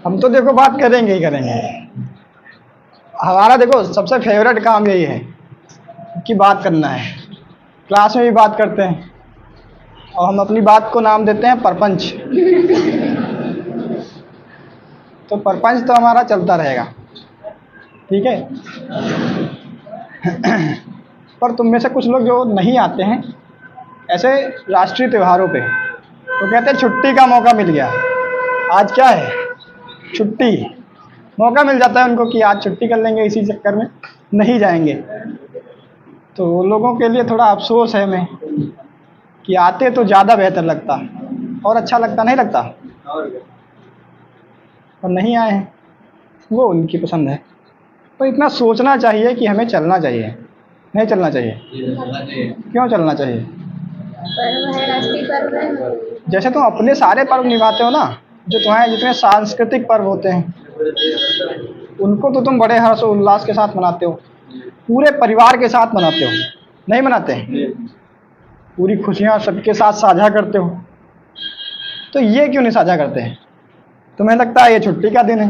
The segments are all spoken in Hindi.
हम तो देखो बात करेंगे ही करेंगे। हमारा देखो सबसे फेवरेट काम यही है कि बात करना है। क्लास में भी बात करते हैं और हम अपनी बात को नाम देते हैं परपंच। तो परपंच तो हमारा चलता रहेगा, ठीक है। पर तुम में से कुछ लोग जो नहीं आते हैं ऐसे राष्ट्रीय त्योहारों पे, तो कहते हैं छुट्टी का मौका मिल गया। आज क्या है? छुट्टी। मौका मिल जाता है उनको कि आज छुट्टी कर लेंगे, इसी चक्कर में नहीं जाएंगे। तो वो लोगों के लिए थोड़ा अफसोस है हमें कि आते तो ज़्यादा बेहतर लगता और अच्छा लगता, नहीं लगता? और नहीं आए हैं, वो उनकी पसंद है। तो इतना सोचना चाहिए कि हमें चलना चाहिए, नहीं चलना चाहिए? क्यों चलना चाहिए? पर्व है, राष्ट्रीय पर्व है। जैसे तुम अपने सारे पर्व निभाते हो ना, जो तुम्हारे जितने सांस्कृतिक पर्व होते हैं उनको तो तुम बड़े हर्ष और उल्लास के साथ मनाते हो, पूरे परिवार के साथ मनाते हो, नहीं मनाते? पूरी खुशियाँ सबके साथ साझा करते हो। तो ये क्यों नहीं साझा करते हैं? तुम्हें लगता है ये छुट्टी का दिन है?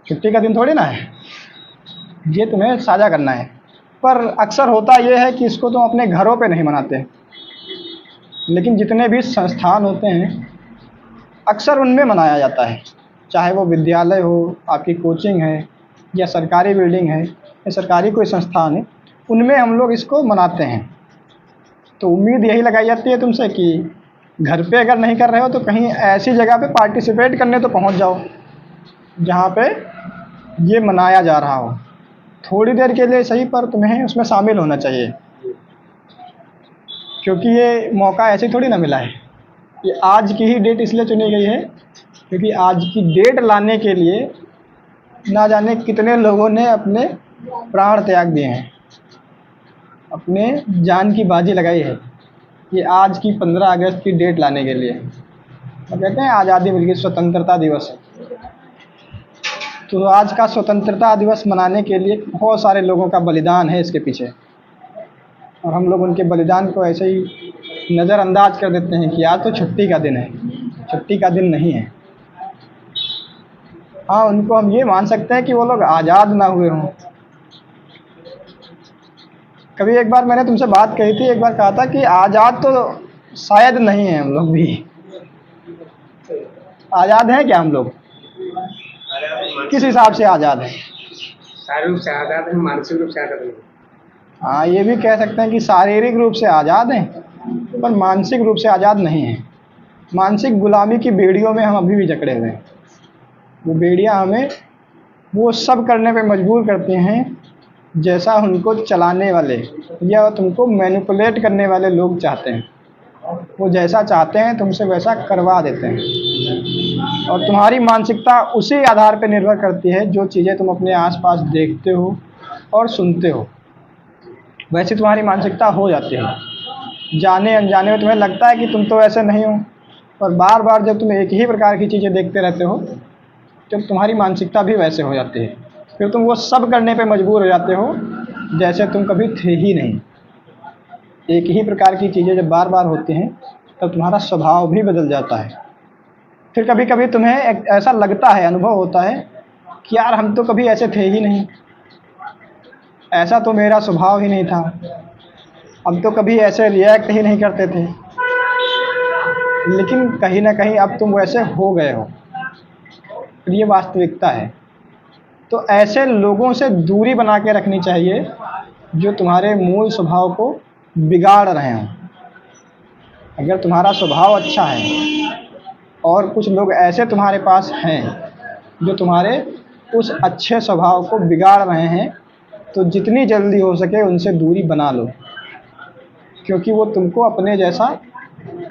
छुट्टी का दिन थोड़ी ना है, ये तुम्हें साझा करना है। पर अक्सर होता ये है कि इसको तुम अपने घरों पे नहीं मनाते, लेकिन जितने भी संस्थान होते हैं अक्सर उनमें मनाया जाता है। चाहे वो विद्यालय हो, आपकी कोचिंग है, या सरकारी बिल्डिंग है, या सरकारी कोई संस्थान है, उनमें हम लोग इसको मनाते हैं। तो उम्मीद यही लगाई जाती है तुमसे कि घर पे अगर नहीं कर रहे हो तो कहीं ऐसी जगह पे पार्टिसिपेट करने तो पहुंच जाओ जहाँ पे ये मनाया जा रहा हो। थोड़ी देर के लिए सही, पर तुम्हें उसमें शामिल होना चाहिए, क्योंकि ये मौका ऐसे थोड़ी ना मिला है। ये आज की ही डेट इसलिए चुनी गई है क्योंकि आज की डेट लाने के लिए ना जाने कितने लोगों ने अपने प्राण त्याग दिए हैं, अपने जान की बाजी लगाई है ये आज की 15 अगस्त की डेट लाने के लिए। और कहते हैं आज़ादी मिल गई, स्वतंत्रता दिवस है। तो आज का स्वतंत्रता दिवस मनाने के लिए बहुत सारे लोगों का बलिदान है इसके पीछे, और हम लोग उनके बलिदान को ऐसे ही नज़रअंदाज कर देते हैं कि आज तो छुट्टी का दिन है। छुट्टी का दिन नहीं है। हाँ, उनको हम ये मान सकते हैं कि वो लोग आज़ाद ना हुए हों। कभी एक बार मैंने तुमसे बात कही थी, एक बार कहा था कि आज़ाद तो शायद नहीं है हम लोग भी। आज़ाद हैं क्या हम लोग? किस हिसाब से आज़ाद हैं? शारीरिक रूप से आजाद है, मानसिक रूप से आजाद नहीं। हाँ, ये भी कह सकते हैं कि शारीरिक रूप से आज़ाद हैं पर मानसिक रूप से आज़ाद नहीं हैं। मानसिक गुलामी की बेड़ियों में हम अभी भी जकड़े हुए हैं। वो बेड़ियाँ हमें वो सब करने पे मजबूर करती हैं जैसा उनको चलाने वाले या तुमको मैनिपुलेट करने वाले लोग चाहते हैं। वो जैसा चाहते हैं तुमसे वैसा करवा देते हैं, और तुम्हारी मानसिकता उसी आधार पर निर्भर करती है जो चीज़ें तुम अपने आसपास देखते हो और सुनते हो, वैसी तुम्हारी मानसिकता हो जाती है। जाने अनजाने में तुम्हें लगता है कि तुम तो ऐसे नहीं हो, पर बार बार जब तुम एक ही प्रकार की चीज़ें देखते रहते हो तो तुम्हारी मानसिकता भी वैसे हो जाती है। फिर तुम वो सब करने पे मजबूर हो जाते हो जैसे तुम कभी थे ही नहीं। एक ही प्रकार की चीज़ें जब बार बार होती हैं तब तुम्हारा स्वभाव भी बदल जाता है। फिर कभी कभी तुम्हें ऐसा लगता है, अनुभव होता है कि यार हम तो कभी ऐसे थे ही नहीं, ऐसा तो मेरा स्वभाव ही नहीं था, हम तो कभी ऐसे रिएक्ट ही नहीं करते थे। लेकिन कहीं ना कहीं अब तुम वैसे हो गए हो, ये वास्तविकता है। तो ऐसे लोगों से दूरी बना के रखनी चाहिए जो तुम्हारे मूल स्वभाव को बिगाड़ रहे हों। अगर तुम्हारा स्वभाव अच्छा है और कुछ लोग ऐसे तुम्हारे पास हैं जो तुम्हारे उस अच्छे स्वभाव को बिगाड़ रहे हैं, तो जितनी जल्दी हो सके उनसे दूरी बना लो, क्योंकि वो तुमको अपने जैसा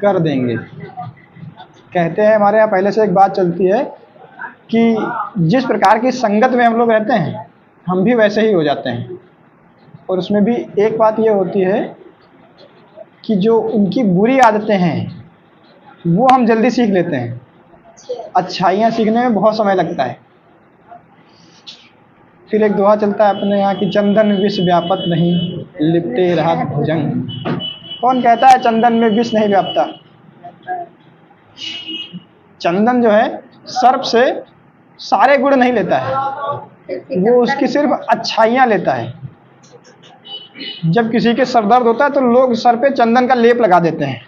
कर देंगे। कहते हैं, हमारे यहाँ पहले से एक बात चलती है कि जिस प्रकार की संगत में हम लोग रहते हैं हम भी वैसे ही हो जाते हैं। और उसमें भी एक बात ये होती है कि जो उनकी बुरी आदतें हैं वो हम जल्दी सीख लेते हैं, अच्छाइयाँ सीखने में बहुत समय लगता है। फिर एक दोहा चलता है अपने यहाँ कि चंदन विष व्यापत नहीं, लिपटे रहत भुजंग। कौन कहता है चंदन में विष नहीं व्यापता? चंदन जो है सर्प से सारे गुण नहीं लेता है, वो उसकी सिर्फ अच्छाइयाँ लेता है। जब किसी के सर दर्द होता है तो लोग सर पे चंदन का लेप लगा देते हैं।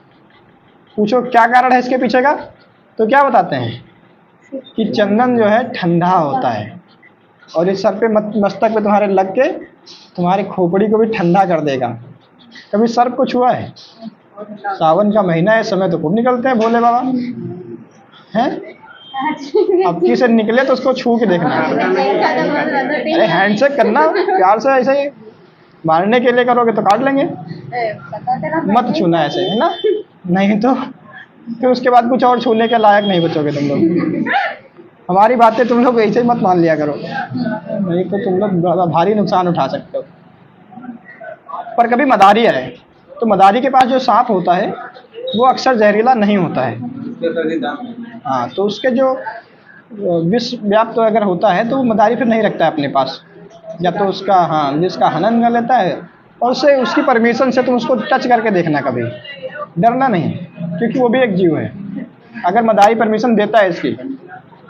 पूछो क्या कारण है इसके पीछे का, तो क्या बताते हैं कि चंदन जो है ठंडा होता है और इस सर पे मस्तक पे तुम्हारे लग के तुम्हारी खोपड़ी को भी ठंडा कर देगा। कभी सर्प को छुआ है? सावन का महीना है, समय तो खूब निकलते हैं भोले बाबा हैं। अब किसी से निकले तो उसको छू के देखना, अरे हैंडशेक करना प्यार से, ऐसे ही मारने के लिए करोगे तो काट लेंगे। मत छूना ऐसे, है ना, नहीं तो फिर उसके बाद कुछ और छूने के लायक नहीं बचोगे तुम लोग। हमारी बातें तुम लोग ऐसे ही मत मान लिया करो, नहीं तो तुम लोग बड़ा भारी नुकसान उठा सकते हो। पर कभी मदारी है तो मदारी के पास जो सांप होता है वो अक्सर जहरीला नहीं होता है। हाँ, तो उसके जो विष व्याप्त तो अगर होता है तो वो मदारी फिर नहीं रखता है अपने पास, या तो उसका हाँ जिसका हनन कर लेता है, और उससे उसकी परमिशन से तुम उसको टच करके देखना, कभी डरना नहीं, क्योंकि वो भी एक जीव है। अगर मदारी परमिशन देता है इसकी,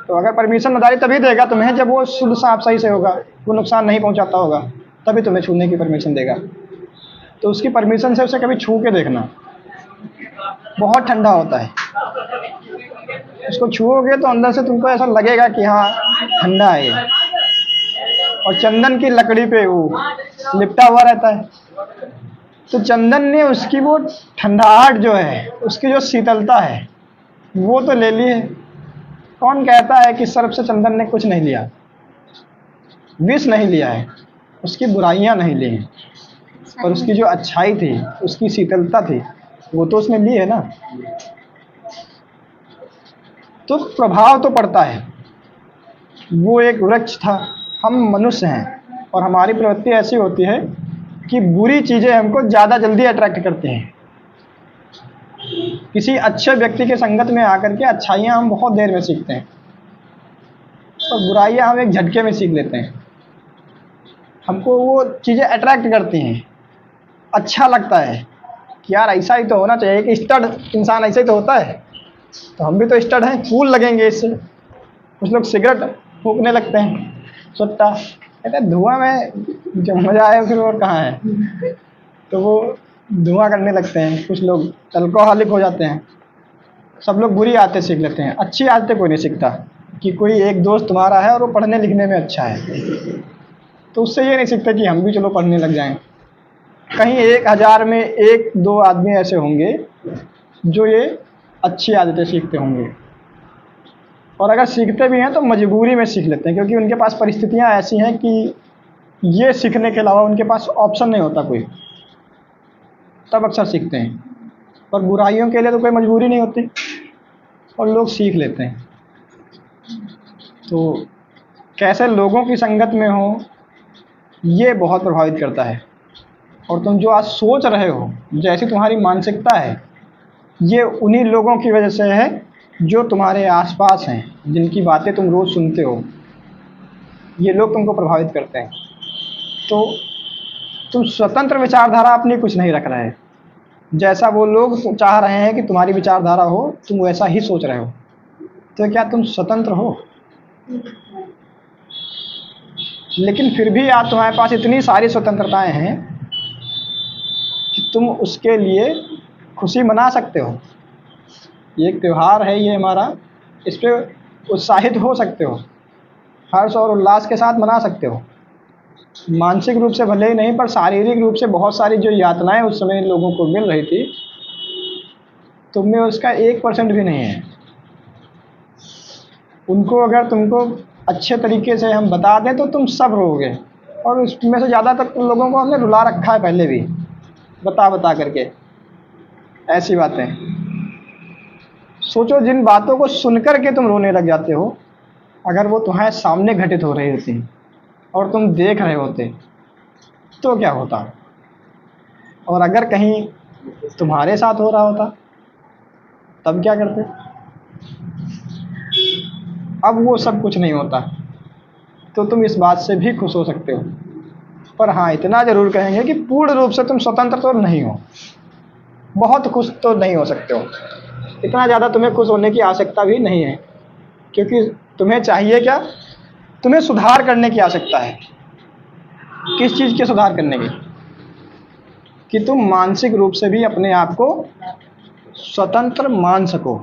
तो अगर परमिशन मदारी तभी देगा तुम्हें जब वो शुद्ध सांप सही से होगा, वो नुकसान नहीं पहुंचाता होगा, तभी तुम्हें छूने की परमिशन देगा। तो उसकी परमिशन से उसे कभी छू के देखना। बहुत ठंडा होता है, उसको छुओगे तो अंदर से तुमको ऐसा लगेगा कि हाँ ठंडा है ये। और चंदन की लकड़ी पे वो लिपटा हुआ रहता है, तो चंदन ने उसकी वो ठंडाहट जो है, उसकी जो शीतलता है वो तो ले ली है। कौन कहता है कि सर्प से चंदन ने कुछ नहीं लिया? विष नहीं लिया है, उसकी बुराइयां नहीं ली हैं, पर उसकी जो अच्छाई थी, उसकी शीतलता थी, वो तो उसने ली है ना। तो प्रभाव तो पड़ता है। वो एक वृक्ष था, हम मनुष्य हैं और हमारी प्रवृत्ति ऐसी होती है कि बुरी चीज़ें हमको ज़्यादा जल्दी अट्रैक्ट करती हैं। किसी अच्छे व्यक्ति के संगत में आकर के अच्छाइयाँ हम बहुत देर में सीखते हैं और बुराइयाँ हम एक झटके में सीख लेते हैं। हमको वो चीज़ें अट्रैक्ट करती हैं, अच्छा लगता है कि यार ऐसा ही तो होना चाहिए, कि स्टड इंसान ऐसे ही तो होता है, तो हम भी तो स्टड हैं, कूल लगेंगे इससे। कुछ लोग सिगरेट फूकने लगते हैं, सुट्टा, कहते हैं धुआं में जो मज़ा आया फिर और कहाँ है, तो वो धुआं करने लगते हैं। कुछ लोग अल्कोहलिक हो जाते हैं। सब लोग बुरी आदतें सीख लेते हैं, अच्छी आदतें कोई नहीं सीखता। कि कोई एक दोस्त तुम्हारा है और वो पढ़ने लिखने में अच्छा है, तो उससे ये नहीं सीखते कि हम भी चलो पढ़ने लग जाएं। कहीं 1000 में 1-2 आदमी ऐसे होंगे जो ये अच्छी आदतें सीखते होंगे, और अगर सीखते भी हैं तो मजबूरी में सीख लेते हैं, क्योंकि उनके पास परिस्थितियां ऐसी हैं कि ये सीखने के अलावा उनके पास ऑप्शन नहीं होता कोई, तब अक्सर सीखते हैं। पर बुराइयों के लिए तो कोई मजबूरी नहीं होती और लोग सीख लेते हैं। तो कैसे लोगों की संगत में हो, ये बहुत प्रभावित करता है। और तुम जो आज सोच रहे हो, जैसी तुम्हारी मानसिकता है, ये उन्हीं लोगों की वजह से है जो तुम्हारे आसपास हैं, जिनकी बातें तुम रोज़ सुनते हो। ये लोग तुमको प्रभावित करते हैं। तो तुम स्वतंत्र विचारधारा अपनी कुछ नहीं रख रहे, जैसा वो लोग चाह रहे हैं कि तुम्हारी विचारधारा हो, तुम वैसा ही सोच रहे हो। तो क्या तुम स्वतंत्र हो? लेकिन फिर भी आज तुम्हारे पास इतनी सारी स्वतंत्रताएं हैं कि तुम उसके लिए खुशी मना सकते हो। ये एक त्यौहार है ये हमारा, इस पर उत्साहित हो सकते हो, हर्ष और उल्लास के साथ मना सकते हो। मानसिक रूप से भले ही नहीं, पर शारीरिक रूप से बहुत सारी जो यातनाएं उस समय लोगों को मिल रही थी, तुम में उसका 1% भी नहीं है। उनको अगर तुमको अच्छे तरीके से हम बता दें तो तुम सब रोगे, और उसमें से ज़्यादातर लोगों को हमने रुला रखा है पहले भी, बता करके ऐसी बातें। सोचो, जिन बातों को सुनकर के तुम रोने लग जाते हो, अगर वो तुम्हारे सामने घटित हो रही होती और तुम देख रहे होते तो क्या होता? और अगर कहीं तुम्हारे साथ हो रहा होता तब क्या करते? अब वो सब कुछ नहीं होता, तो तुम इस बात से भी खुश हो सकते हो। पर हाँ, इतना ज़रूर कहेंगे कि पूर्ण रूप से तुम स्वतंत्र तो नहीं हो, बहुत खुश तो नहीं हो सकते हो। इतना ज़्यादा तुम्हें खुश होने की आवश्यकता भी नहीं है, क्योंकि तुम्हें चाहिए क्या, तुम्हें सुधार करने की आवश्यकता है। किस चीज़ के सुधार करने की, कि तुम मानसिक रूप से भी अपने आप को स्वतंत्र मान सको।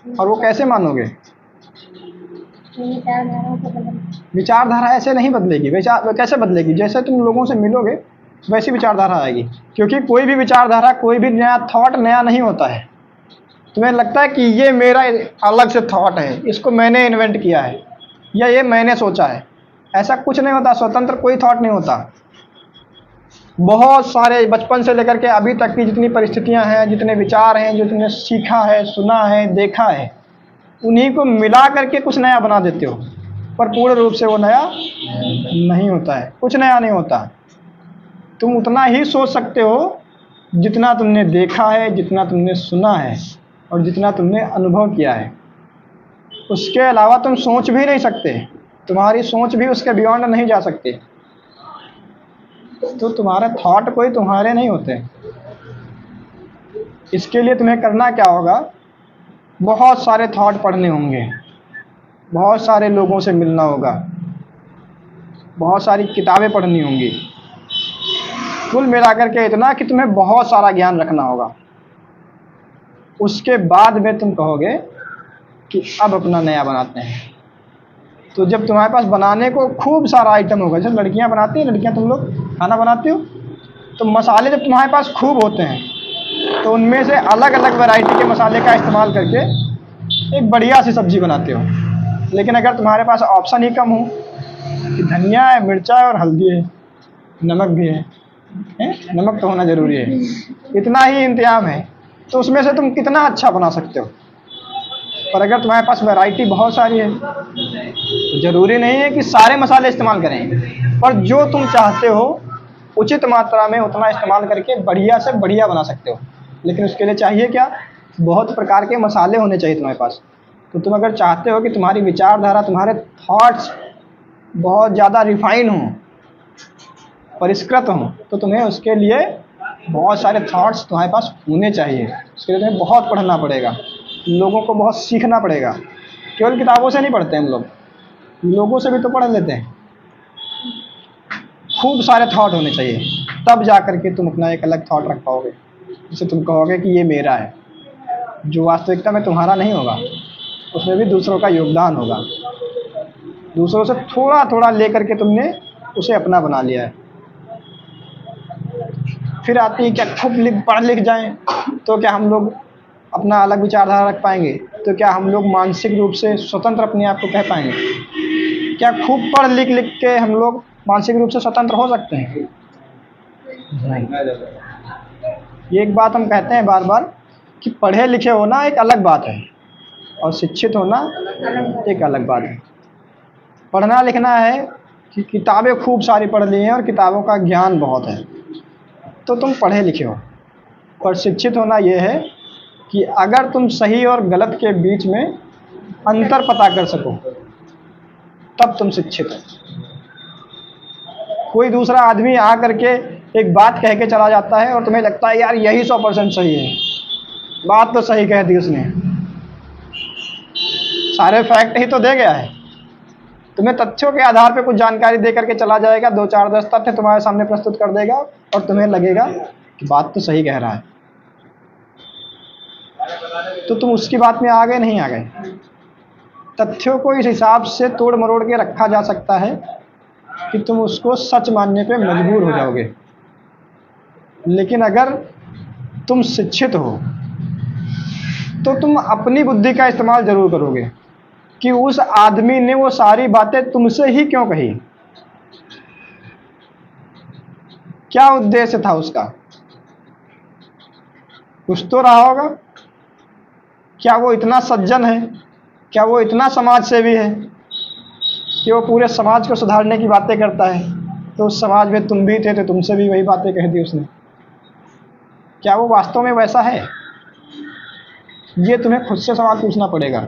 और वो कैसे मानोगे? विचारधाराओं को बदल। विचारधारा ऐसे नहीं बदलेगी। विचार कैसे बदलेगी? जैसे तुम लोगों से मिलोगे वैसी विचारधारा आएगी। क्योंकि कोई भी विचारधारा, कोई भी नया थॉट नया नहीं होता है। तुम्हें लगता है कि ये मेरा अलग से थॉट है, इसको मैंने इन्वेंट किया है, या ये मैंने सोचा है। ऐसा कुछ नहीं होता। स्वतंत्र कोई थॉट नहीं होता। बहुत सारे बचपन से लेकर के अभी तक की जितनी परिस्थितियां हैं, जितने विचार हैं, जो तुमने सीखा है, सुना है, देखा है, उन्हीं को मिला करके कुछ नया बना देते हो। पर पूर्ण रूप से वो नया नहीं होता है। कुछ नया नहीं होता। तुम उतना ही सोच सकते हो जितना तुमने देखा है, जितना तुमने सुना है और जितना तुमने अनुभव किया है। उसके अलावा तुम सोच भी नहीं सकते। तुम्हारी सोच भी उसके बियॉन्ड नहीं जा सकती। तो तुम्हारे थॉट कोई तुम्हारे नहीं होते। इसके लिए तुम्हें करना क्या होगा? बहुत सारे थॉट पढ़ने होंगे, बहुत सारे लोगों से मिलना होगा, बहुत सारी किताबें पढ़नी होंगी। कुल मिलाकर के इतना कि तुम्हें बहुत सारा ज्ञान रखना होगा। उसके बाद में तुम कहोगे कि अब अपना नया बनाते हैं। तो जब तुम्हारे पास बनाने को खूब सारा आइटम होगा, जैसे लड़कियां बनाती हैं, लड़कियां तुम लोग खाना बनाती हो, तो मसाले जब तुम्हारे पास खूब होते हैं तो उनमें से अलग अलग वैरायटी के मसाले का इस्तेमाल करके एक बढ़िया सी सब्जी बनाते हो। लेकिन अगर तुम्हारे पास ऑप्शन ही कम हो कि धनिया है, मिर्चा है और हल्दी है, नमक भी है, नमक तो होना ज़रूरी है, इतना ही इंतजाम है, तो उसमें से तुम कितना अच्छा बना सकते हो। पर अगर तुम्हारे पास वैरायटी बहुत सारी है तो ज़रूरी नहीं है कि सारे मसाले इस्तेमाल करें, पर जो तुम चाहते हो उचित मात्रा में उतना इस्तेमाल करके बढ़िया से बढ़िया बना सकते हो। लेकिन उसके लिए चाहिए क्या? बहुत प्रकार के मसाले होने चाहिए तुम्हारे पास। तो तुम अगर चाहते हो कि तुम्हारी विचारधारा, तुम्हारे थॉट्स बहुत ज़्यादा रिफाइन हों, परिष्कृत हों, तो तुम्हें उसके लिए बहुत सारे थॉट्स तुम्हारे पास होने चाहिए। उसके लिए तुम्हें बहुत पढ़ना पड़ेगा, लोगों को बहुत सीखना पड़ेगा। केवल किताबों से नहीं पढ़ते हम लोग, लोगों से भी तो पढ़ लेते हैं। खूब सारे थॉट होने चाहिए, तब जा कर के तुम अपना एक अलग थॉट रख पाओगे, जिसे तुम कहोगे कि ये मेरा है, जो वास्तविकता में तुम्हारा नहीं होगा। उसमें भी दूसरों का योगदान होगा। दूसरों से थोड़ा थोड़ा लेकर के तुमने उसे अपना बना लिया है। फिर आती है क्या, खूब पढ़ लिख जाएं तो क्या हम लोग अपना अलग विचारधारा रख पाएंगे? तो क्या हम लोग मानसिक रूप से स्वतंत्र अपने आप को कह पाएंगे? क्या खूब पढ़ लिख के हम लोग मानसिक रूप से स्वतंत्र हो सकते हैं? नहीं। ये एक बात हम कहते हैं बार बार कि पढ़े लिखे होना एक अलग बात है और शिक्षित होना एक अलग बात है। पढ़ना लिखना है कि किताबें खूब सारी पढ़ ली हैं और किताबों का ज्ञान बहुत है, तो तुम पढ़े लिखे हो। पर शिक्षित होना यह है कि अगर तुम सही और गलत के बीच में अंतर पता कर सको, तब तुम शिक्षित हो। कोई दूसरा आदमी आ करके एक बात कह के चला जाता है और तुम्हें लगता है यार यही 100% सही है, बात तो सही कह दी उसने, सारे फैक्ट ही तो दे गया है। तुम्हें तथ्यों के आधार पर कुछ जानकारी दे करके चला जाएगा, 2 4 10 तथ्य तुम्हारे सामने प्रस्तुत कर देगा और तुम्हें लगेगा कि बात तो सही कह रहा है। तो तुम उसकी बात में आ गए, नहीं आ गए। तथ्यों को इस हिसाब से तोड़ मरोड़ के रखा जा सकता है कि तुम उसको सच मानने पे मजबूर हो जाओगे। लेकिन अगर तुम शिक्षित हो तो तुम अपनी बुद्धि का इस्तेमाल जरूर करोगे कि उस आदमी ने वो सारी बातें तुमसे ही क्यों कही, क्या उद्देश्य था उसका। कुछ तो रहा होगा। क्या वो इतना सज्जन है, क्या वो इतना समाज सेवी है कि वो पूरे समाज को सुधारने की बातें करता है? तो उस समाज में तुम भी थे तो तुमसे भी वही बातें कह दी उसने। क्या वो वास्तव में वैसा है? ये तुम्हें खुद से सवाल पूछना पड़ेगा।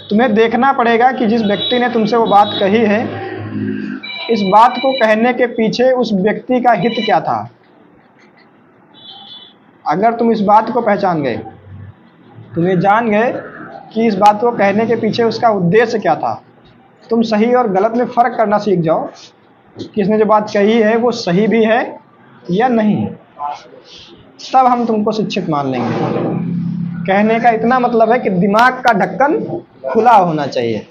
तुम्हें देखना पड़ेगा कि जिस व्यक्ति ने तुमसे वो बात कही है, इस बात को कहने के पीछे उस व्यक्ति का हित क्या था। अगर तुम इस बात को पहचान गए, तुम्हें जान गए कि इस बात को कहने के पीछे उसका उद्देश्य क्या था। तुम सही और गलत में फ़र्क करना सीख जाओ कि इसने जो बात कही है वो सही भी है या नहीं, तब हम तुमको शिक्षित मान लेंगे। कहने का इतना मतलब है कि दिमाग का ढक्कन खुला होना चाहिए।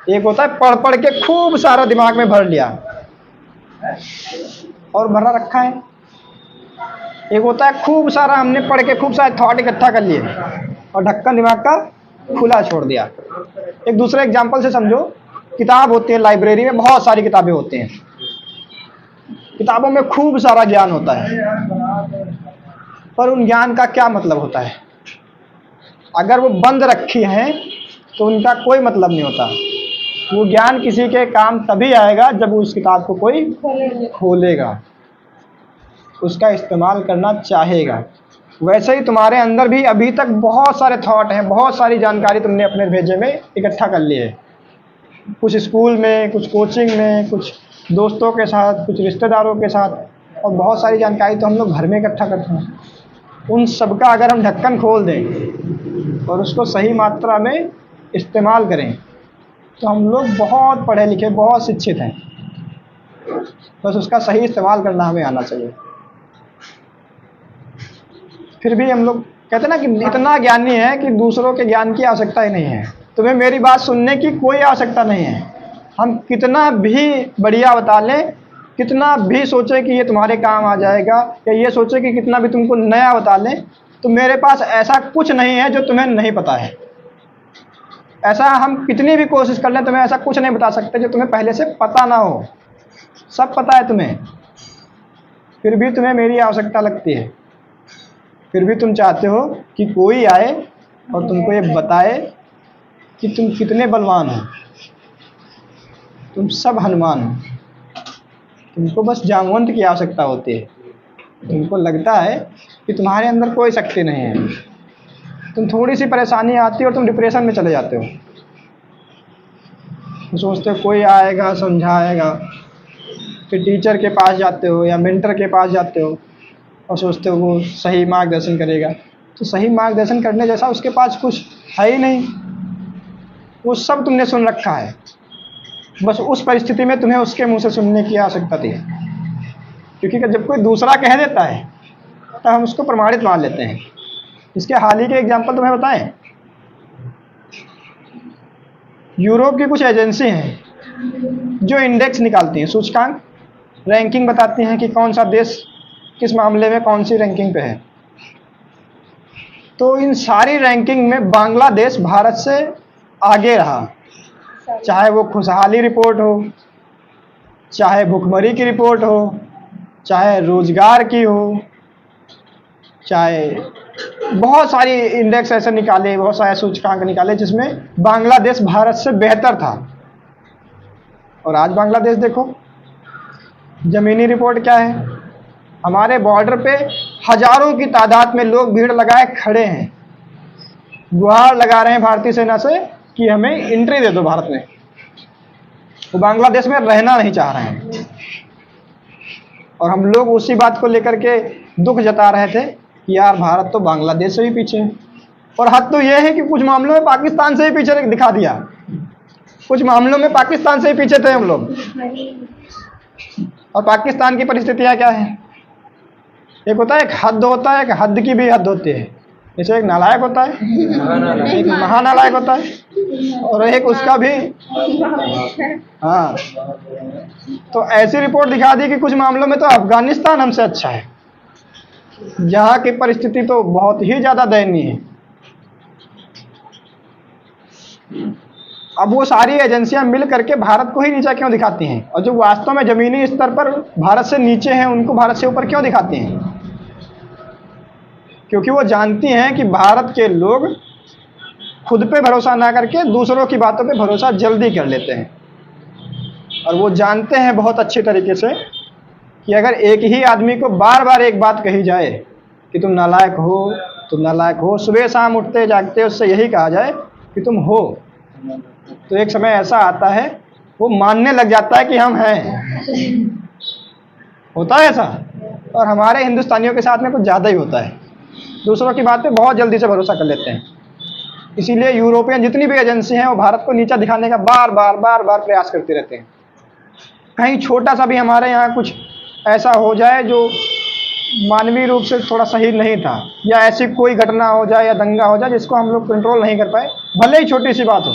एक होता है पढ़ पढ़ के खूब सारा दिमाग में भर लिया और भरा रखा है, एक होता है खूब सारा हमने पढ़ के खूब सारे थॉट इकट्ठा कर लिए और ढक्कन दिमाग का खुला छोड़ दिया। एक दूसरे एग्जाम्पल से समझो, किताब होती है लाइब्रेरी में, बहुत सारी किताबें होती हैं, किताबों में खूब सारा ज्ञान होता है, पर उन ज्ञान का क्या मतलब होता है? अगर वो बंद रखी हैं तो उनका कोई मतलब नहीं होता। वो ज्ञान किसी के काम तभी आएगा जब उस किताब को कोई खोलेगा, उसका इस्तेमाल करना चाहेगा। वैसे ही तुम्हारे अंदर भी अभी तक बहुत सारे थॉट हैं, बहुत सारी जानकारी तुमने अपने भेजे में इकट्ठा कर ली है, कुछ स्कूल में, कुछ कोचिंग में, कुछ दोस्तों के साथ, कुछ रिश्तेदारों के साथ, और बहुत सारी जानकारी तो हम लोग घर में इकट्ठा करते हैं। उन सब का अगर हम ढक्कन खोल दें और उसको सही मात्रा में इस्तेमाल करें तो हम लोग बहुत पढ़े लिखे, बहुत शिक्षित हैं। बस उसका सही इस्तेमाल करना हमें आना चाहिए। फिर भी हम लोग कहते हैं ना कि इतना ज्ञानी है कि दूसरों के ज्ञान की आवश्यकता ही नहीं है, तुम्हें मेरी बात सुनने की कोई आवश्यकता नहीं है। हम कितना भी बढ़िया बता लें, कितना भी सोचे कि ये तुम्हारे काम आ जाएगा, या ये सोचे कि कितना भी तुमको नया बता लें, तो मेरे पास ऐसा कुछ नहीं है जो तुम्हें नहीं पता है। ऐसा हम कितनी भी कोशिश कर लें, तुम्हें ऐसा कुछ नहीं बता सकते जो तुम्हें पहले से पता ना हो। सब पता है तुम्हें, फिर भी तुम्हें मेरी आवश्यकता लगती है। फिर भी तुम चाहते हो कि कोई आए और तुमको ये बताए कि तुम कितने बलवान हो, तुम सब हनुमान हो। तुमको बस जामवंत की आवश्यकता होती है। तुमको लगता है कि तुम्हारे अंदर कोई शक्ति नहीं है, तुम थोड़ी सी परेशानी आती है और तुम डिप्रेशन में चले जाते हो। तुम सोचते हो कोई आएगा समझाएगा, फिर टीचर के पास जाते हो या मेंटर के पास जाते हो और सोचते हो वो सही मार्गदर्शन करेगा। तो सही मार्गदर्शन करने जैसा उसके पास कुछ है ही नहीं, वो सब तुमने सुन रखा है। बस उस परिस्थिति में तुम्हें उसके मुंह से सुनने की आवश्यकता थी, क्योंकि जब कोई दूसरा कह देता है तो हम उसको प्रमाणित मान लेते हैं। इसके हाल ही के एग्जाम्पल तुम्हें बताएं, यूरोप की कुछ एजेंसी हैं जो इंडेक्स निकालती हैं, सूचकांक, रैंकिंग बताती हैं कि कौन सा देश किस मामले में कौन सी रैंकिंग पे है। तो इन सारी रैंकिंग में बांग्लादेश भारत से आगे रहा, चाहे वो खुशहाली रिपोर्ट हो, चाहे भुखमरी की रिपोर्ट हो, चाहे रोजगार की हो, चाहे बहुत सारी इंडेक्स ऐसे निकाले, बहुत सारे सूचकांक निकाले जिसमें बांग्लादेश भारत से बेहतर था। और आज बांग्लादेश देखो, ज़मीनी रिपोर्ट क्या है, हमारे बॉर्डर पे हजारों की तादाद में लोग भीड़ लगाए खड़े हैं, गुहार लगा रहे हैं भारतीय सेना से कि हमें एंट्री दे दो भारत में। वो बांग्लादेश में रहना नहीं चाह रहे हैं, और हम लोग उसी बात को लेकर के दुख जता रहे थे कि यार भारत तो बांग्लादेश से भी पीछे है। और हद तो यह है कि कुछ मामलों में पाकिस्तान से भी पीछे दिखा दिया, कुछ मामलों में पाकिस्तान से ही पीछे थे हम लोग। और पाकिस्तान की परिस्थितियाँ क्या है, एक होता है एक हद होता है, एक हद की भी हद होती है। जैसे एक नालायक होता है, एक महानालायक होता है, और एक उसका भी। हाँ, तो ऐसी रिपोर्ट दिखा दी कि कुछ मामलों में तो अफगानिस्तान हमसे अच्छा है, जहाँ की परिस्थिति तो बहुत ही ज़्यादा दयनीय है। अब वो सारी एजेंसियां मिल करके भारत को ही नीचा क्यों दिखाती हैं, और जो वास्तव में ज़मीनी स्तर पर भारत से नीचे हैं उनको भारत से ऊपर क्यों दिखाती हैं? क्योंकि वो जानती हैं कि भारत के लोग खुद पे भरोसा ना करके दूसरों की बातों पे भरोसा जल्दी कर लेते हैं। और वो जानते हैं बहुत अच्छे तरीके से कि अगर एक ही आदमी को बार बार एक बात कही जाए कि तुम नालायक हो, तुम नालायक हो, सुबह शाम उठते जागते उससे यही कहा जाए कि तुम हो, तो एक समय ऐसा आता है वो मानने लग जाता है कि हम हैं। होता है ऐसा, और हमारे हिंदुस्तानियों के साथ में कुछ ज़्यादा ही होता है, दूसरों की बात पे बहुत जल्दी से भरोसा कर लेते हैं। इसीलिए यूरोपियन जितनी भी एजेंसी हैं वो भारत को नीचा दिखाने का बार बार प्रयास करते रहते हैं। कहीं छोटा सा भी हमारे यहाँ कुछ ऐसा हो जाए जो मानवीय रूप से थोड़ा सही नहीं था, या ऐसी कोई घटना हो जाए या दंगा हो जाए जिसको हम लोग कंट्रोल नहीं कर पाए, भले ही छोटी सी बात हो,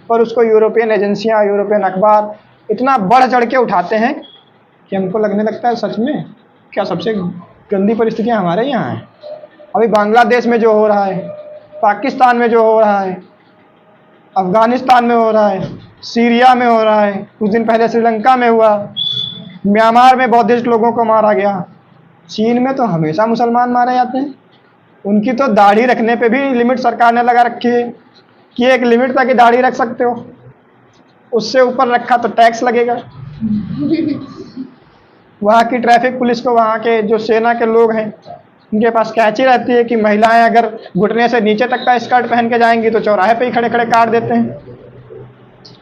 पर उसको यूरोपियन एजेंसियाँ, यूरोपियन अखबार इतना बढ़ चढ़ के उठाते हैं कि हमको लगने लगता है सच में क्या सबसे गंदी परिस्थितियाँ हमारे यहाँ हैं। अभी बांग्लादेश में जो हो रहा है, पाकिस्तान में जो हो रहा है, अफ़गानिस्तान में हो रहा है, सीरिया में हो रहा है, कुछ दिन पहले श्रीलंका में हुआ, म्यांमार में बौद्धिस्ट लोगों को मारा गया, चीन में तो हमेशा मुसलमान मारे जाते हैं। उनकी तो दाढ़ी रखने पे भी लिमिट सरकार ने लगा रखी है कि एक लिमिट तक ही दाढ़ी रख सकते हो, उससे ऊपर रखा तो टैक्स लगेगा। वहाँ की ट्रैफिक पुलिस को, वहाँ के जो सेना के लोग हैं, उनके पास कैची रहती है कि महिलाएं अगर घुटने से नीचे तक का स्कर्ट पहन के जाएंगी तो चौराहे पे ही खड़े खड़े काट देते हैं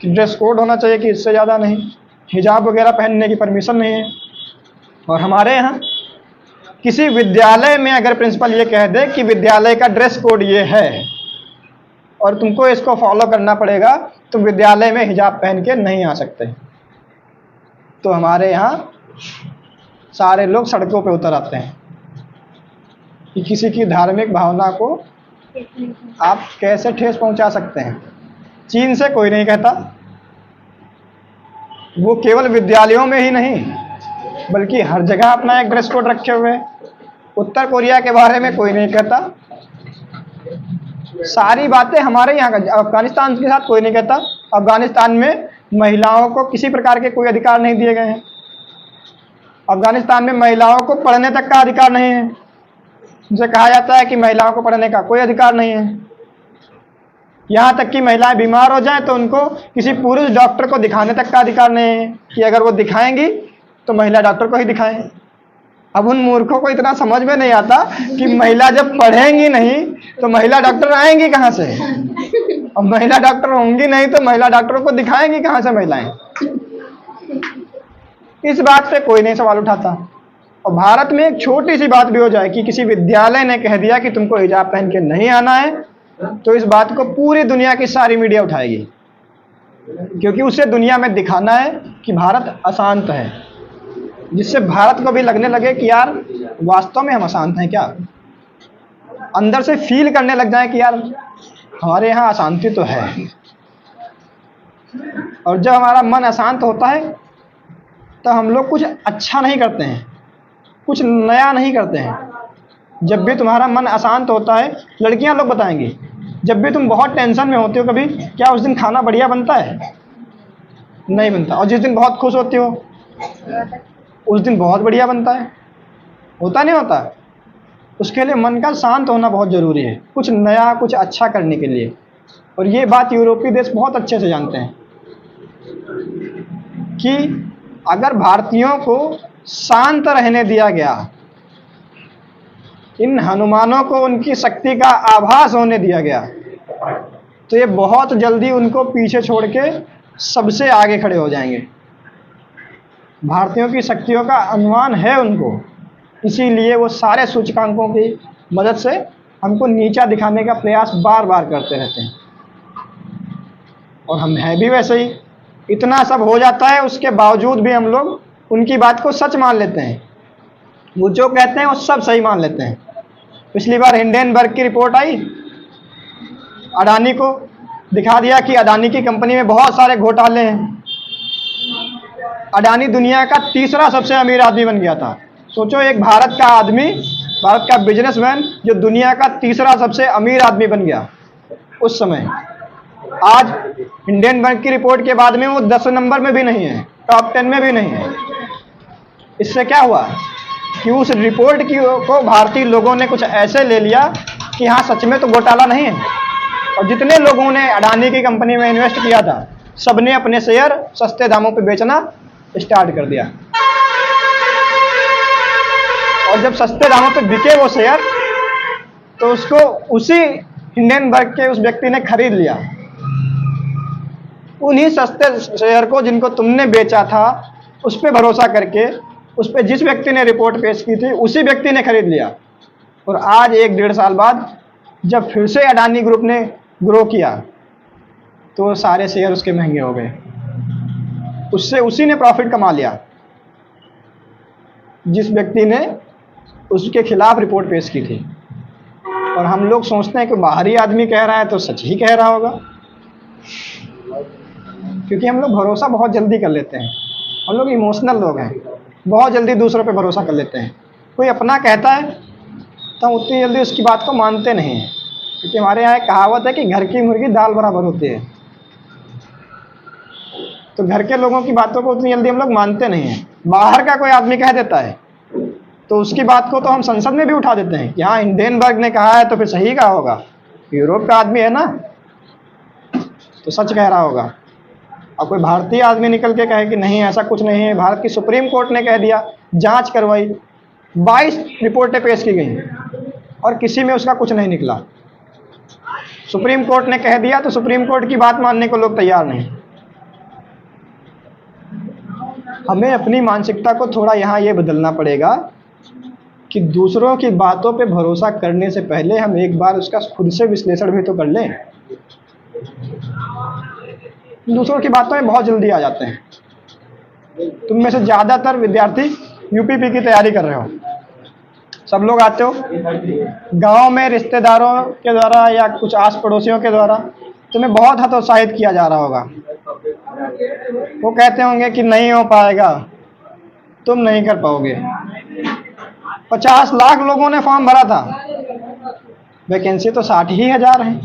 कि ड्रेस कोड होना चाहिए कि इससे ज़्यादा नहीं, हिजाब वगैरह पहनने की परमिशन नहीं है। और हमारे यहाँ किसी विद्यालय में अगर प्रिंसिपल ये कह दे कि विद्यालय का ड्रेस कोड ये है और तुमको इसको फॉलो करना पड़ेगा, तुम विद्यालय में हिजाब पहन के नहीं आ सकते, तो हमारे यहाँ सारे लोग सड़कों पे उतर आते हैं कि किसी की धार्मिक भावना को आप कैसे ठेस पहुंचा सकते हैं। चीन से कोई नहीं कहता, वो केवल विद्यालयों में ही नहीं बल्कि हर जगह अपना एक ड्रेस कोड रखे हुए हैं। उत्तर कोरिया के बारे में कोई नहीं कहता, सारी बातें हमारे यहाँ का। अफगानिस्तान के साथ कोई नहीं कहता, अफगानिस्तान में महिलाओं को किसी प्रकार के कोई अधिकार नहीं दिए गए हैं। अफगानिस्तान में महिलाओं को पढ़ने तक का अधिकार नहीं है, उनसे कहा जाता है कि महिलाओं को पढ़ने का कोई अधिकार नहीं है। यहाँ तक कि महिलाएं बीमार हो जाएं तो उनको किसी पुरुष डॉक्टर को दिखाने तक का अधिकार नहीं है कि अगर वो दिखाएंगी तो महिला डॉक्टर को ही दिखाएं। अब उन मूर्खों को इतना समझ में नहीं आता कि महिला जब पढ़ेंगी नहीं तो महिला डॉक्टर आएंगी कहाँ से, और महिला डॉक्टर होंगी नहीं तो महिला डॉक्टरों को दिखाएंगी कहाँ से महिलाएं। इस बात पे कोई नहीं सवाल उठाता। और भारत में एक छोटी सी बात भी हो जाए कि किसी विद्यालय ने कह दिया कि तुमको हिजाब पहन के नहीं आना है, तो इस बात को पूरी दुनिया की सारी मीडिया उठाएगी, क्योंकि उसे दुनिया में दिखाना है कि भारत अशांत है, जिससे भारत को भी लगने लगे कि यार वास्तव में हम अशांत हैं क्या, अंदर से फील करने लग जाए कि यार हमारे यहाँ अशांति तो है। और जब हमारा मन अशांत होता है तो हम लोग कुछ अच्छा नहीं करते हैं, कुछ नया नहीं करते हैं। जब भी तुम्हारा मन अशांत होता है, लड़कियां लोग बताएंगी, जब भी तुम बहुत टेंशन में होते हो कभी, क्या उस दिन खाना बढ़िया बनता है? नहीं बनता। और जिस दिन बहुत खुश होती हो उस दिन बहुत बढ़िया बनता है। होता नहीं होता? उसके लिए मन का शांत होना बहुत ज़रूरी है, कुछ नया, कुछ अच्छा करने के लिए। और ये बात यूरोपीय देश बहुत अच्छे से जानते हैं कि अगर भारतीयों को शांत रहने दिया गया, इन हनुमानों को उनकी शक्ति का आभास होने दिया गया, तो ये बहुत जल्दी उनको पीछे छोड़ के सबसे आगे खड़े हो जाएंगे। भारतीयों की शक्तियों का अनुमान है उनको, इसीलिए वो सारे सूचकांकों की मदद से हमको नीचा दिखाने का प्रयास बार बार करते रहते हैं। और हम हैं भी वैसे ही। इतना सब हो जाता है, उसके बावजूद भी हम लोग उनकी बात को सच मान लेते हैं। वो जो कहते हैं वो सब सही मान लेते हैं। पिछली बार हिंडेनबर्ग की रिपोर्ट आई, अडानी को दिखा दिया कि अडानी की कंपनी में बहुत सारे घोटाले हैं। अडानी दुनिया का तीसरा सबसे अमीर आदमी बन गया था। सोचो, एक भारत का आदमी, भारत का बिजनेसमैन जो दुनिया का तीसरा सबसे अमीर आदमी बन गया उस समय। आज हिंडेनबर्ग की रिपोर्ट के बाद में वो 10 नंबर में भी नहीं है, टॉप 10 में भी नहीं है। इससे क्या हुआ कि उस रिपोर्ट को भारतीय लोगों ने कुछ ऐसे ले लिया कि हाँ सच में तो घोटाला नहीं है। और जितने लोगों ने अडानी की कंपनी में इन्वेस्ट किया था, सबने अपने शेयर सस्ते दामों पे बेचना स्टार्ट कर दिया। और जब सस्ते दामों पे बिके वो शेयर, तो उसको उसी हिंडेनबर्ग के उस व्यक्ति ने खरीद लिया। उन्हीं सस्ते शेयर को जिनको तुमने बेचा था, उस पर भरोसा करके, उस पर जिस व्यक्ति ने रिपोर्ट पेश की थी, उसी व्यक्ति ने खरीद लिया। और आज 1-1.5 साल बाद जब फिर से अडानी ग्रुप ने ग्रो किया तो सारे शेयर उसके महंगे हो गए, उससे उसी ने प्रॉफिट कमा लिया जिस व्यक्ति ने उसके खिलाफ रिपोर्ट पेश की थी। और हम लोग सोचते हैं कि बाहरी आदमी कह रहा है तो सच ही कह रहा होगा, क्योंकि हम लोग भरोसा बहुत जल्दी कर लेते हैं। हम लोग इमोशनल लोग हैं, बहुत जल्दी दूसरों पे भरोसा कर लेते हैं। कोई अपना कहता है तो हम उतनी जल्दी उसकी बात को मानते नहीं हैं, क्योंकि हमारे यहाँ एक कहावत है कि घर की मुर्गी दाल बराबर होती है। तो घर के लोगों की बातों को उतनी जल्दी हम लोग मानते नहीं हैं। बाहर का कोई आदमी कह देता है तो उसकी बात को तो हम संसद में भी उठा देते हैं कि हाँ हिंडेनबर्ग ने कहा है तो फिर सही कहा होगा, यूरोप का आदमी है ना तो सच कह रहा होगा। और कोई भारतीय आदमी निकल के कहे कि नहीं ऐसा कुछ नहीं है, भारत की सुप्रीम कोर्ट ने कह दिया, जांच करवाई, 22 रिपोर्टें पेश की गई और किसी में उसका कुछ नहीं निकला। सुप्रीम कोर्ट ने कह दिया तो सुप्रीम कोर्ट की बात मानने को लोग तैयार नहीं। हमें अपनी मानसिकता को थोड़ा यहाँ ये बदलना पड़ेगा कि दूसरों की बातों पे भरोसा करने से पहले हम एक बार उसका खुद से विश्लेषण भी तो कर लें। दूसरों की बातों में बहुत जल्दी आ जाते हैं। तुम में से ज़्यादातर विद्यार्थी यूपीपी की तैयारी कर रहे हो, सब लोग आते हो गांव में रिश्तेदारों के द्वारा या कुछ आस पड़ोसियों के द्वारा तुम्हें बहुत हतोत्साहित किया जा रहा होगा। वो कहते होंगे कि नहीं हो पाएगा, तुम नहीं कर पाओगे। 50 लाख लोगों ने फॉर्म भरा था, वैकेंसी तो 60,000 है,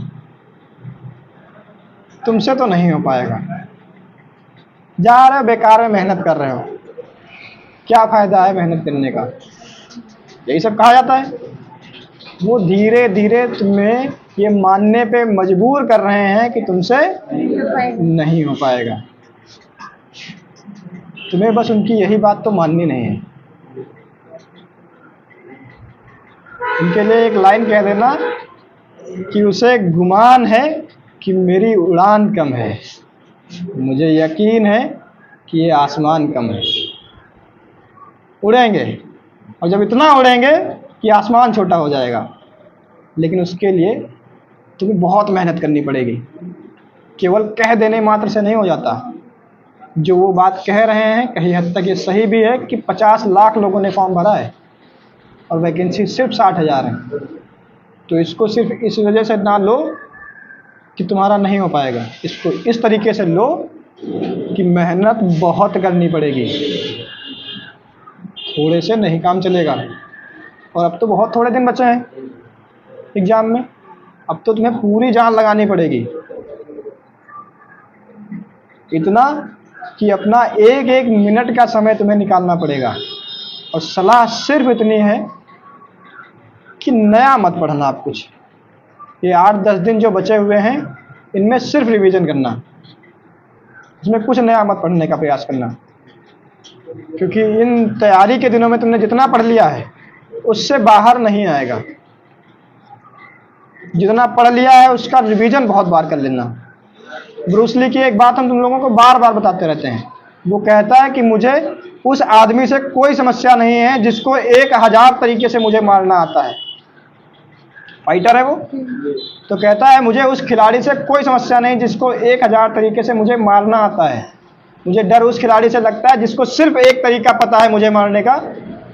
तुमसे तो नहीं हो पाएगा। जा रहे हो बेकार में मेहनत कर रहे हो, क्या फायदा है मेहनत करने का, यही सब कहा जाता है। वो धीरे धीरे तुम्हें ये मानने पे मजबूर कर रहे हैं कि तुमसे नहीं हो पाएगा। तुम्हें बस उनकी यही बात तो माननी नहीं है। उनके लिए एक लाइन कह देना कि उसे गुमान है कि मेरी उड़ान कम है, मुझे यकीन है कि ये आसमान कम है। उड़ेंगे और जब इतना उड़ेंगे कि आसमान छोटा हो जाएगा, लेकिन उसके लिए तुम्हें बहुत मेहनत करनी पड़ेगी। केवल कह देने मात्र से नहीं हो जाता। जो वो बात कह रहे हैं कहीं हद तक ये सही भी है कि 50 लाख लोगों ने फॉर्म भरा है और वैकेंसी सिर्फ 60,000 है। तो इसको सिर्फ इस वजह से ना लो कि तुम्हारा नहीं हो पाएगा, इसको इस तरीके से लो कि मेहनत बहुत करनी पड़ेगी, थोड़े से नहीं काम चलेगा। और अब तो बहुत थोड़े दिन बचे हैं एग्ज़ाम में, अब तो तुम्हें पूरी जान लगानी पड़ेगी, इतना कि अपना एक एक मिनट का समय तुम्हें निकालना पड़ेगा। और सलाह सिर्फ इतनी है कि नया मत पढ़ना। आप कुछ ये 8-10 दिन जो बचे हुए हैं इनमें सिर्फ रिवीजन करना, इसमें कुछ नया मत पढ़ने का प्रयास करना, क्योंकि इन तैयारी के दिनों में तुमने जितना पढ़ लिया है उससे बाहर नहीं आएगा। जितना पढ़ लिया है उसका रिवीजन बहुत बार कर लेना। ब्रूस ली की एक बात हम तुम लोगों को बार बार बताते रहते हैं, वो कहता है कि मुझे उस आदमी से कोई समस्या नहीं है जिसको 1000 तरीके से मुझे मारना आता है। फाइटर है वो, तो कहता है मुझे उस खिलाड़ी से कोई समस्या नहीं जिसको 1000 तरीके से मुझे मारना आता है। मुझे डर उस खिलाड़ी से लगता है जिसको सिर्फ एक तरीका पता है मुझे मारने का,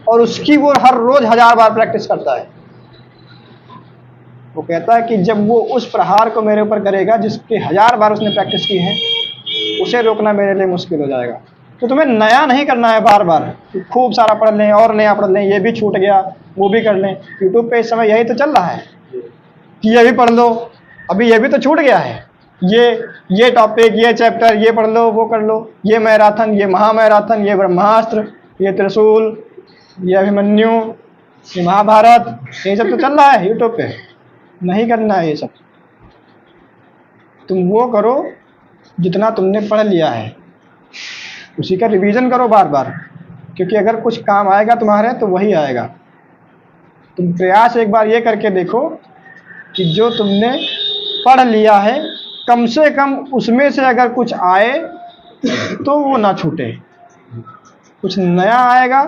और उसकी वो हर रोज 1000 बार प्रैक्टिस करता है। वो कहता है कि जब वो उस प्रहार को मेरे ऊपर करेगा जिसके 1000 बार उसने प्रैक्टिस की है, उसे रोकना मेरे लिए मुश्किल हो जाएगा। तो तुम्हें नया नहीं करना है बार बार, खूब सारा पढ़ लें और नया पढ़ लें, ये भी छूट गया वो भी कर लें। यूट्यूब पे इस समय यही तो चल रहा है कि ये भी पढ़ लो, अभी ये भी तो छूट गया है, ये टॉपिक, ये चैप्टर, ये पढ़ लो, वो कर लो, ये मैराथन, ये महामैराथन, ये ब्रह्मास्त्र, ये त्रिशूल, ये अभिमन्यु, ये महाभारत, ये सब तो चल रहा है यूट्यूब पे। नहीं करना है ये सब। तुम वो करो जितना तुमने पढ़ लिया है, उसी का रिवीजन करो बार बार, क्योंकि अगर कुछ काम आएगा तुम्हारे तो वही आएगा। तुम प्रयास एक बार ये करके देखो कि जो तुमने पढ़ लिया है कम से कम उसमें से अगर कुछ आए तो वो ना छूटे, कुछ नया आएगा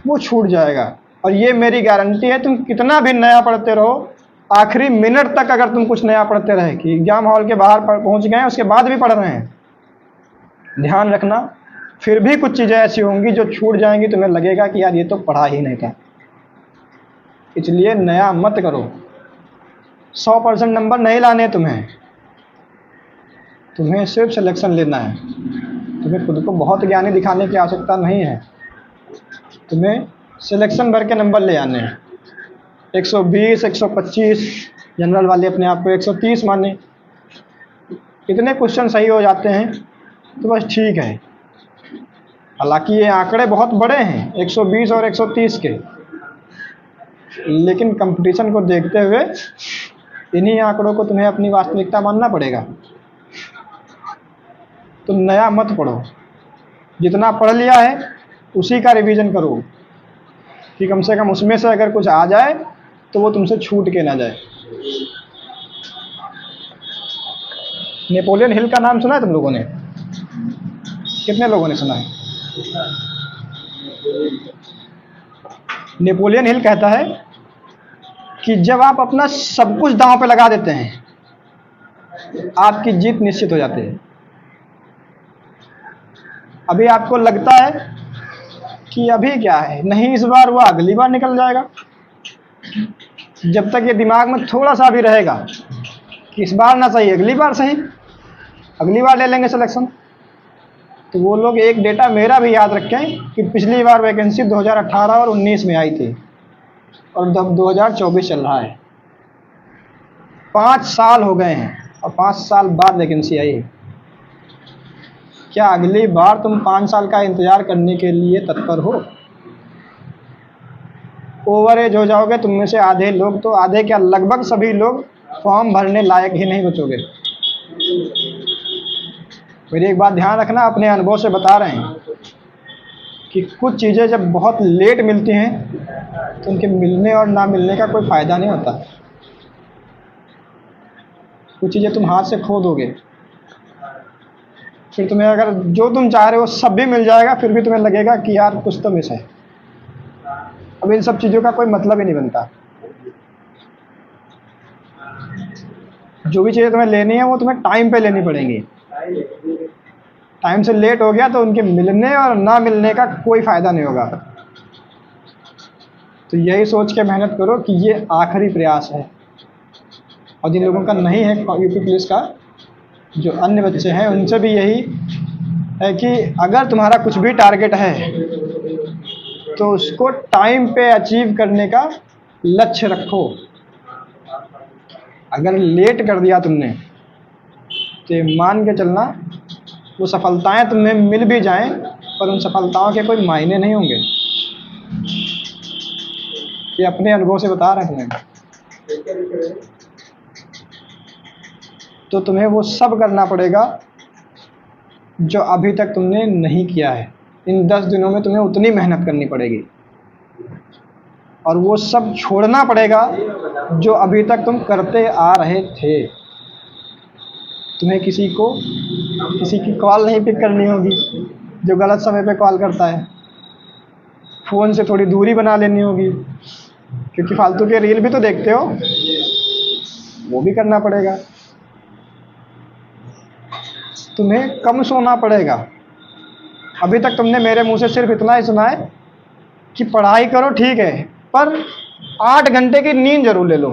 वो छूट जाएगा। और ये मेरी गारंटी है, तुम कितना भी नया पढ़ते रहो आखिरी मिनट तक अगर तुम कुछ नया पढ़ते रहे कि एग्जाम हॉल के बाहर पहुंच गए उसके बाद भी पढ़ रहे हैं, ध्यान रखना फिर भी कुछ चीज़ें ऐसी होंगी जो छूट जाएंगी, तुम्हें लगेगा कि यार ये तो पढ़ा ही नहीं था। इसलिए नया मत करो। 100% नंबर नहीं लाने तुम्हें सिर्फ सिलेक्शन लेना है। तुम्हें खुद को बहुत ज्ञानी दिखाने की आवश्यकता नहीं है, तुम्हें सिलेक्शन भर के नंबर ले आने हैं। 120, 125, जनरल वाले अपने आप को 130 माने, इतने क्वेश्चन सही हो जाते हैं तो बस ठीक है। हालांकि ये आंकड़े बहुत बड़े हैं 120 और 130 के, लेकिन कंपटीशन को देखते हुए इन्हीं आंकड़ों को तुम्हें अपनी वास्तविकता मानना पड़ेगा। तो नया मत पढ़ो, जितना पढ़ लिया है उसी का रिवीजन करो कि कम से कम उसमें से अगर कुछ आ जाए तो वो तुमसे छूट के ना जाए। नेपोलियन हिल का नाम सुना है तुम लोगों ने? कितने लोगों ने सुना है? नेपोलियन हिल कहता है कि जब आप अपना सब कुछ दांव पे लगा देते हैं आपकी जीत निश्चित हो जाती है। अभी आपको लगता है कि अभी क्या है, नहीं इस बार वो अगली बार निकल जाएगा। जब तक ये दिमाग में थोड़ा सा भी रहेगा कि इस बार ना सही अगली बार सही, अगली बार ले लेंगे सिलेक्शन। तो वो लोग एक डेटा मेरा भी याद रखें कि पिछली बार वैकेंसी 2018 और 19 में आई थी और अब 2024 चल रहा है। 5 साल हो गए हैं और 5 साल बाद वैकेंसी आई। क्या अगली बार तुम 5 साल का इंतज़ार करने के लिए तत्पर हो? ओवर एज हो जाओगे तुम में से आधे लोग, तो आधे क्या लगभग सभी लोग फॉर्म भरने लायक ही नहीं बचोगे। मेरी एक बात ध्यान रखना, अपने अनुभव से बता रहे हैं कि कुछ चीज़ें जब बहुत लेट मिलती हैं तो उनके मिलने और ना मिलने का कोई फ़ायदा नहीं होता। कुछ चीज़ें तुम हाथ से खो दोगे, फिर तुम्हें अगर जो तुम चाह रहे हो सब भी मिल जाएगा, फिर भी तुम्हें लगेगा कि यार कुछ तो मिस है। अब इन सब चीज़ों का कोई मतलब ही नहीं बनता। जो भी चीज़ें तुम्हें लेनी है वो तुम्हें टाइम पे लेनी पड़ेंगी। टाइम से लेट हो गया तो उनके मिलने और ना मिलने का कोई फ़ायदा नहीं होगा। तो यही सोच के मेहनत करो कि ये आखिरी प्रयास है। और जिन लोगों का नहीं है यूपी पुलिस का, जो अन्य बच्चे हैं, उनसे भी यही है कि अगर तुम्हारा कुछ भी टारगेट है तो उसको टाइम पे अचीव करने का लक्ष्य रखो। अगर लेट कर दिया तुमने तो मान के चलना वो सफलताएं तुम्हें मिल भी जाएं पर उन सफलताओं के कोई मायने नहीं होंगे। ये अपने अनुभव से बता रहे हैं। तो तुम्हें वो सब करना पड़ेगा जो अभी तक तुमने नहीं किया है। इन 10 दिनों में तुम्हें उतनी मेहनत करनी पड़ेगी और वो सब छोड़ना पड़ेगा जो अभी तक तुम करते आ रहे थे। तुम्हें किसी की कॉल नहीं पिक करनी होगी जो गलत समय पे कॉल करता है। फ़ोन से थोड़ी दूरी बना लेनी होगी, क्योंकि फालतू के रील भी तो देखते हो, वो भी करना पड़ेगा। तुम्हें कम सोना पड़ेगा। अभी तक तुमने मेरे मुंह से सिर्फ इतना ही सुना है कि पढ़ाई करो, ठीक है, पर 8 घंटे की नींद जरूर ले लो।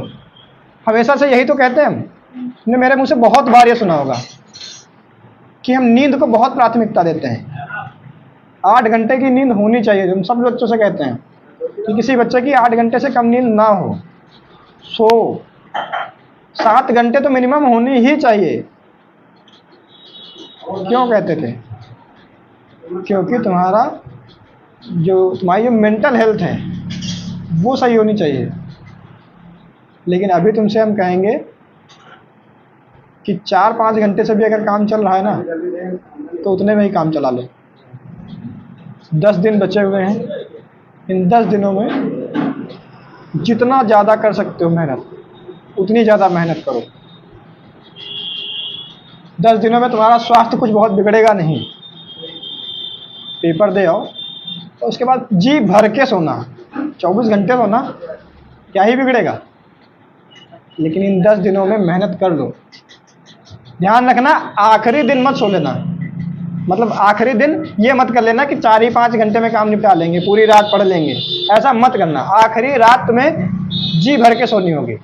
हमेशा से यही तो कहते हैं हम। तुमने मेरे मुंह से बहुत बार ये सुना होगा कि हम नींद को बहुत प्राथमिकता देते हैं। 8 घंटे की नींद होनी चाहिए। हम सब बच्चों से कहते हैं कि किसी बच्चे की 8 घंटे से कम नींद ना हो। 7 घंटे तो मिनिमम होनी ही चाहिए। क्यों कहते थे? क्योंकि तुम्हारी जो मेंटल हेल्थ है वो सही होनी चाहिए। लेकिन अभी तुमसे हम कहेंगे कि 4-5 घंटे से भी अगर काम चल रहा है ना तो उतने में ही काम चला लो। 10 दिन बचे हुए हैं। इन 10 दिनों में जितना ज़्यादा कर सकते हो मेहनत, उतनी ज़्यादा मेहनत करो। 10 दिनों में तुम्हारा स्वास्थ्य कुछ बहुत बिगड़ेगा नहीं। पेपर दे आओ तो उसके बाद जी भर के सोना, 24 घंटे सोना, क्या ही बिगड़ेगा। लेकिन इन 10 दिनों में मेहनत कर लो। ध्यान रखना, आखिरी दिन मत सो लेना। मतलब आखिरी दिन ये मत कर लेना कि 4 ही 5 घंटे में काम निपटा लेंगे, पूरी रात पढ़ लेंगे, ऐसा मत करना। आखिरी रात तुम्हें जी भर के सोनी होगी।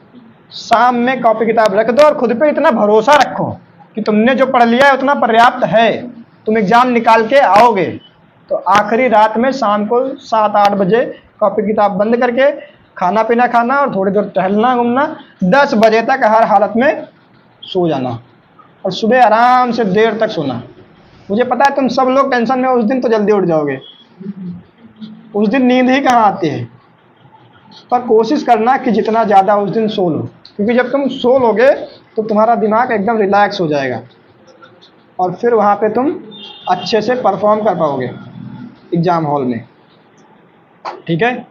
शाम में कॉपी किताब रख दो और खुद पे इतना भरोसा रखो कि तुमने जो पढ़ लिया है उतना पर्याप्त है, तुम एग्जाम निकाल के आओगे। तो आखिरी रात में शाम को 7-8 बजे कॉपी किताब बंद करके खाना पीना खाना और थोड़ी देर टहलना घूमना, 10 बजे तक हर हालत में सो जाना और सुबह आराम से देर तक सोना। मुझे पता है तुम सब लोग टेंशन में उस दिन तो जल्दी उठ जाओगे, उस दिन नींद ही कहाँ आती है। पर कोशिश करना कि जितना ज़्यादा उस दिन सो लो, क्योंकि जब तुम सो लोगे तो तुम्हारा दिमाग एकदम रिलैक्स हो जाएगा और फिर वहाँ पे तुम अच्छे से परफॉर्म कर पाओगे एग्ज़ाम हॉल में। ठीक है,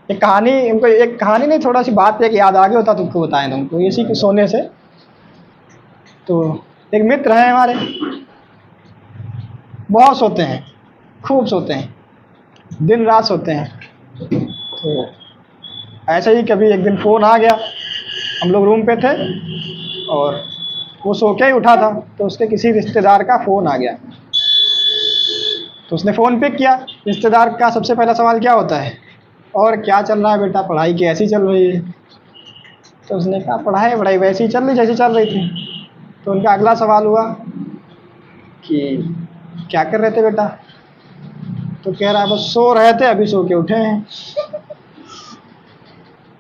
एक कहानी नहीं, थोड़ा सी बात एक याद आ गई होता तुमको बताएं तुमको इसी के सोने से। तो एक मित्र हैं हमारे, बहुत सोते हैं, खूब सोते हैं, दिन रात सोते हैं। तो ऐसे ही कभी एक दिन फ़ोन आ गया, हम लोग रूम पे थे और वो सो के ही उठा था, तो उसके किसी रिश्तेदार का फ़ोन आ गया। तो उसने फ़ोन पिक किया। रिश्तेदार का सबसे पहला सवाल क्या होता है, और क्या चल रहा है बेटा, पढ़ाई कैसी चल रही है। तो उसने कहा पढ़ाई वैसी चल रही जैसी चल रही थी। तो उनका अगला सवाल हुआ कि क्या कर रहे थे बेटा। तो कह रहा है बस सो रहे थे, अभी सो के उठे हैं।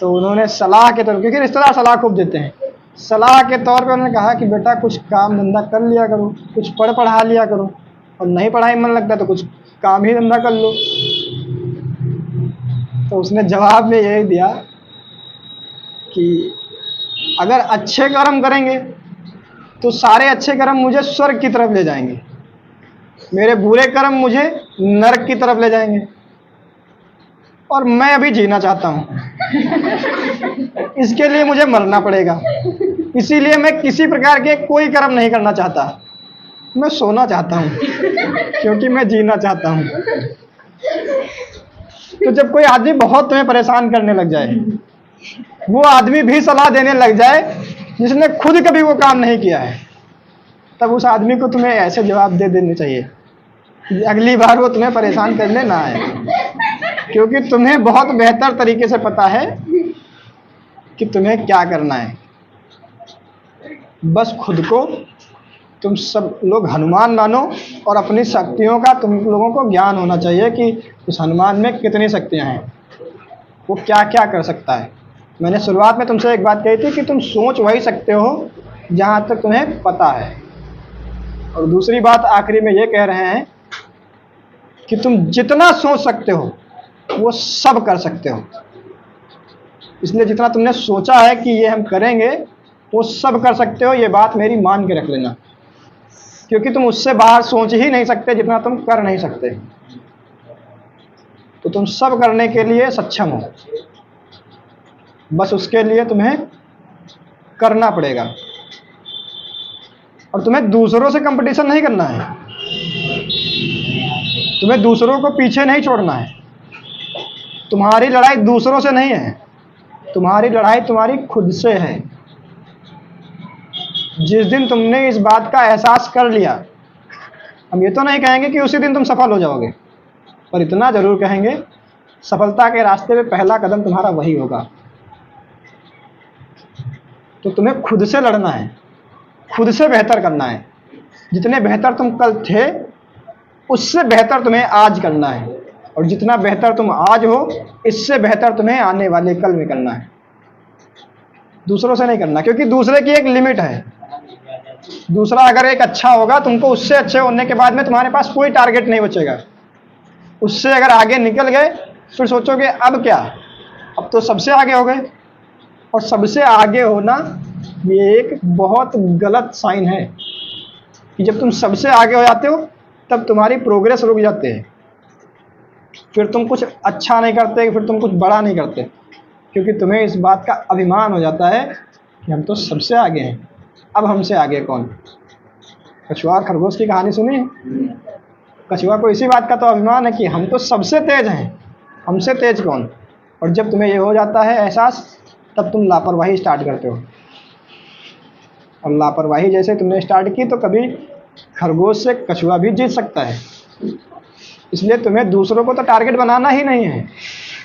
तो उन्होंने सलाह के तौर, क्योंकि रिश्तेदार सलाह खूब देते हैं, सलाह के तौर पे उन्होंने कहा कि बेटा कुछ काम धंधा कर लिया करो, कुछ पढ़ा लिया करो, और नहीं पढ़ाई मन लगता तो कुछ काम ही धंधा कर लो। तो उसने जवाब में यही दिया कि अगर अच्छे कर्म करेंगे तो सारे अच्छे कर्म मुझे स्वर्ग की तरफ ले जाएंगे, मेरे बुरे कर्म मुझे नरक की तरफ ले जाएंगे, और मैं अभी जीना चाहता हूँ। इसके लिए मुझे मरना पड़ेगा, इसीलिए मैं किसी प्रकार के कोई कर्म नहीं करना चाहता, मैं सोना चाहता हूँ क्योंकि मैं जीना चाहता हूँ। तो जब कोई आदमी बहुत तुम्हें परेशान करने लग जाए, वो आदमी भी सलाह देने लग जाए जिसने खुद कभी वो काम नहीं किया है, तब उस आदमी को तुम्हें ऐसे जवाब दे देने चाहिए कि अगली बार वो तुम्हें परेशान करने ना आए, क्योंकि तुम्हें बहुत बेहतर तरीके से पता है कि तुम्हें क्या करना है। बस खुद को तुम सब लोग हनुमान मानो और अपनी शक्तियों का तुम लोगों को ज्ञान होना चाहिए कि उस हनुमान में कितनी शक्तियां हैं, वो क्या क्या कर सकता है। मैंने शुरुआत में तुमसे एक बात कही थी कि तुम सोच वही सकते हो जहाँ तक तुम्हें पता है, और दूसरी बात आखिरी में ये कह रहे हैं कि तुम जितना सोच सकते हो वो सब कर सकते हो। इसलिए जितना तुमने सोचा है कि ये हम करेंगे वो सब कर सकते हो, ये बात मेरी मान के रख लेना, क्योंकि तुम उससे बाहर सोच ही नहीं सकते जितना तुम कर नहीं सकते। तो तुम सब करने के लिए सक्षम हो, बस उसके लिए तुम्हें करना पड़ेगा। और तुम्हें दूसरों से कंपटीशन नहीं करना है, तुम्हें दूसरों को पीछे नहीं छोड़ना है। तुम्हारी लड़ाई दूसरों से नहीं है, तुम्हारी लड़ाई तुम्हारी खुद से है। जिस दिन तुमने इस बात का एहसास कर लिया, हम ये तो नहीं कहेंगे कि उसी दिन तुम सफल हो जाओगे, पर इतना जरूर कहेंगे सफलता के रास्ते में पहला कदम तुम्हारा वही होगा। तो तुम्हें खुद से लड़ना है, खुद से बेहतर करना है। जितने बेहतर तुम कल थे उससे बेहतर तुम्हें आज करना है, और जितना बेहतर तुम आज हो इससे बेहतर तुम्हें आने वाले कल में करना है। दूसरों से नहीं करना, क्योंकि दूसरे की एक लिमिट है। दूसरा अगर एक अच्छा होगा, तुमको उससे अच्छे होने के बाद में तुम्हारे पास कोई टारगेट नहीं बचेगा। उससे अगर आगे निकल गए फिर सोचोगे अब क्या, अब तो सबसे आगे हो गए। और सबसे आगे होना ये एक बहुत गलत साइन है कि जब तुम सबसे आगे हो जाते हो तब तुम्हारी प्रोग्रेस रुक जाती है, फिर तुम कुछ अच्छा नहीं करते, फिर तुम कुछ बड़ा नहीं करते, क्योंकि तुम्हें इस बात का अभिमान हो जाता है कि हम तो सबसे आगे हैं, अब हमसे आगे कौन। कछुआ और खरगोश की कहानी सुनी है? कछुआ को इसी बात का तो अभिमान है कि हम तो सबसे तेज हैं, हमसे तेज कौन। और जब तुम्हें ये हो जाता है एहसास तब तुम लापरवाही स्टार्ट करते हो। और लापरवाही जैसे तुमने स्टार्ट की तो कभी खरगोश से कछुआ भी जीत सकता है। इसलिए तुम्हें दूसरों को तो टारगेट बनाना ही नहीं है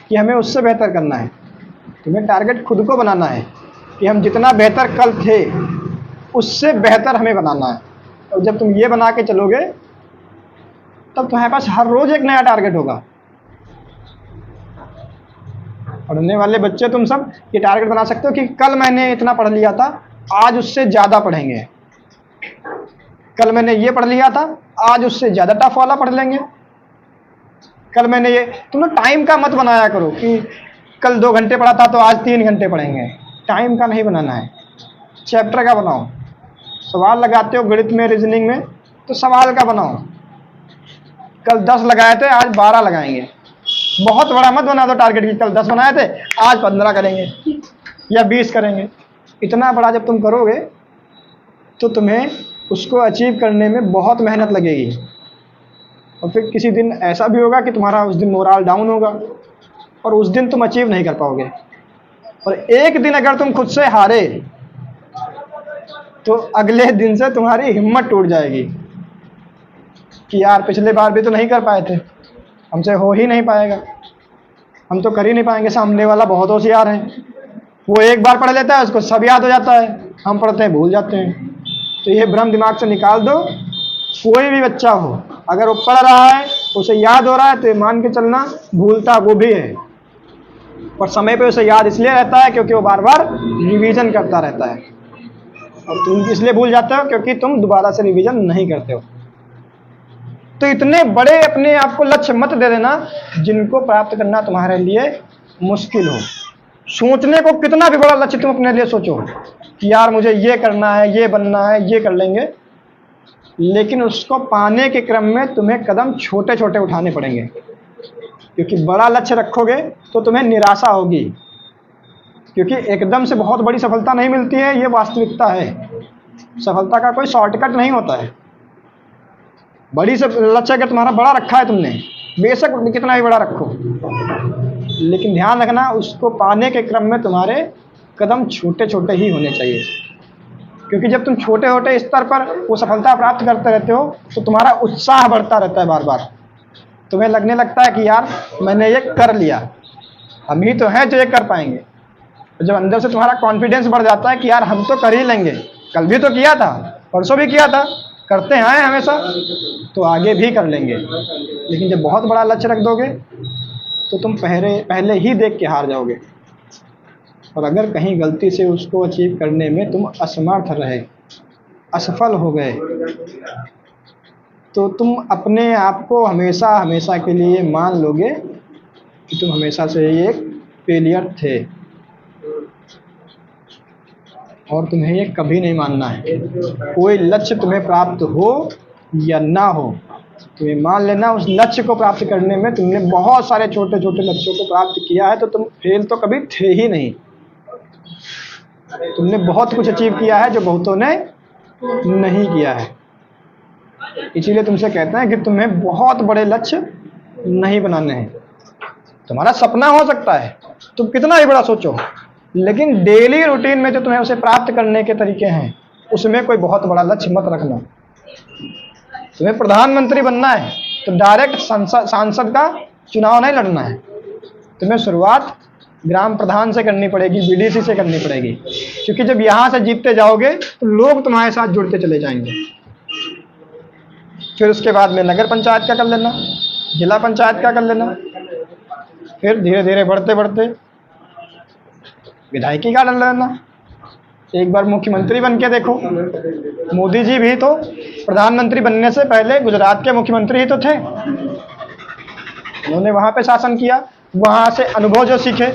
कि हमें उससे बेहतर करना है। तुम्हें टारगेट खुद को बनाना है कि हम जितना बेहतर कल थे उससे बेहतर हमें बनाना है। और जब तुम ये बना के चलोगे तब तुम्हारे पास हर रोज़ एक नया टारगेट होगा। पढ़ने वाले बच्चे तुम सब ये टारगेट बना सकते हो कि कल मैंने इतना पढ़ लिया था, आज उससे ज़्यादा पढ़ेंगे। कल मैंने ये पढ़ लिया था, आज उससे ज़्यादा टफ वाला पढ़ लेंगे। कल मैंने ये, तुम लोग टाइम का मत बनाया करो कि कल 2 घंटे पढ़ा था तो आज 3 घंटे पढ़ेंगे। टाइम का नहीं बनाना है, चैप्टर का बनाओ। सवाल लगाते हो गणित में, रीजनिंग में, तो सवाल का बनाओ। कल 10 लगाए थे, आज 12 लगाएंगे। बहुत बड़ा मत बना दो टारगेट कि कल 10 बनाए थे, आज 15 करेंगे या 20 करेंगे। इतना बड़ा जब तुम करोगे तो तुम्हें उसको अचीव करने में बहुत मेहनत लगेगी। और फिर किसी दिन ऐसा भी होगा कि तुम्हारा उस दिन मोरल डाउन होगा और उस दिन तुम अचीव नहीं कर पाओगे। और एक दिन अगर तुम खुद से हारे तो अगले दिन से तुम्हारी हिम्मत टूट जाएगी कि यार पिछले बार भी तो नहीं कर पाए थे, हमसे हो ही नहीं पाएगा, हम तो कर ही नहीं पाएंगे। सामने वाला बहुत होशियार है, वो एक बार पढ़ लेता है, उसको सब याद हो जाता है, हम पढ़ते हैं भूल जाते हैं। तो ये भ्रम दिमाग से निकाल दो। कोई भी बच्चा हो, अगर वो पढ़ रहा है, उसे याद हो रहा है, तो मान के चलना भूलता वो भी है। और समय पे उसे याद इसलिए रहता है क्योंकि वो बार बार रिवीजन करता रहता है। और तुम इसलिए भूल जाते हो क्योंकि तुम दोबारा से रिवीजन नहीं करते हो। तो इतने बड़े अपने आप को लक्ष्य मत दे देना जिनको प्राप्त करना तुम्हारे लिए मुश्किल हो। सोचने को कितना भी बड़ा लक्ष्य तुम अपने लिए सोचो कि यार मुझे ये करना है, ये बनना है, ये कर लेंगे, लेकिन उसको पाने के क्रम में तुम्हें कदम छोटे छोटे उठाने पड़ेंगे। क्योंकि बड़ा लक्ष्य रखोगे तो तुम्हें निराशा होगी, क्योंकि एकदम से बहुत बड़ी सफलता नहीं मिलती है, ये वास्तविकता है। सफलता का कोई शॉर्टकट नहीं होता है। बड़ी से लक्ष्य अगर तुम्हारा बड़ा रखा है तुमने, बेशक कितना भी बड़ा रखो, लेकिन ध्यान रखना उसको पाने के क्रम में तुम्हारे कदम छोटे छोटे ही होने चाहिए। क्योंकि जब तुम छोटे छोटे स्तर पर वो सफलता प्राप्त करते रहते हो तो तुम्हारा उत्साह बढ़ता रहता है। बार बार तुम्हें लगने लगता है कि यार मैंने ये कर लिया, हम ही तो हैं जो ये कर पाएंगे। तो जब अंदर से तुम्हारा कॉन्फिडेंस बढ़ जाता है कि यार हम तो कर ही लेंगे, कल भी तो किया था, परसों भी किया था, करते हैं हमेशा, तो आगे भी कर लेंगे। लेकिन जब बहुत बड़ा लक्ष्य रख दोगे तो तुम पहले ही देख के हार जाओगे। और अगर कहीं गलती से उसको अचीव करने में तुम असमर्थ रहे, असफल हो गए, तो तुम अपने आप को हमेशा हमेशा के लिए मान लोगे कि तुम हमेशा से ही एक फेलियर थे। और तुम्हें ये कभी नहीं मानना है। कोई लक्ष्य तुम्हें प्राप्त हो या ना हो, तुम्हें मान लेना उस लक्ष्य को प्राप्त करने में तुमने बहुत सारे छोटे छोटे लक्ष्यों को प्राप्त किया है, तो तुम फेल तो कभी थे ही नहीं। तुमने बहुत कुछ अचीव किया है जो बहुतों ने नहीं किया है। इसीलिए तुमसे कहते हैं कि तुम्हें बहुत बड़े लक्ष्य नहीं बनाने हैं। तुम्हारा सपना हो सकता है, तुम कितना भी बड़ा सोचो, लेकिन डेली रूटीन में जो तुम्हें उसे प्राप्त करने के तरीके हैं उसमें कोई बहुत बड़ा लक्ष्य मत रखना। तुम्हें प्रधानमंत्री बनना है तो डायरेक्ट सांसद का चुनाव नहीं लड़ना है। तुम्हें शुरुआत ग्राम प्रधान से करनी पड़ेगी, बीडीसी से करनी पड़ेगी, क्योंकि जब यहाँ से जीतते जाओगे तो लोग तुम्हारे साथ जुड़ते चले जाएंगे। फिर उसके बाद में नगर पंचायत का कर लेना, जिला पंचायत का कर लेना, फिर धीरे धीरे बढ़ते बढ़ते विधायकी का कर लेना। एक बार मुख्यमंत्री बन के देखो। मोदी जी भी तो प्रधानमंत्री बनने से पहले गुजरात के मुख्यमंत्री ही तो थे। उन्होंने वहाँ पे शासन किया, वहाँ से अनुभव जो सीखे,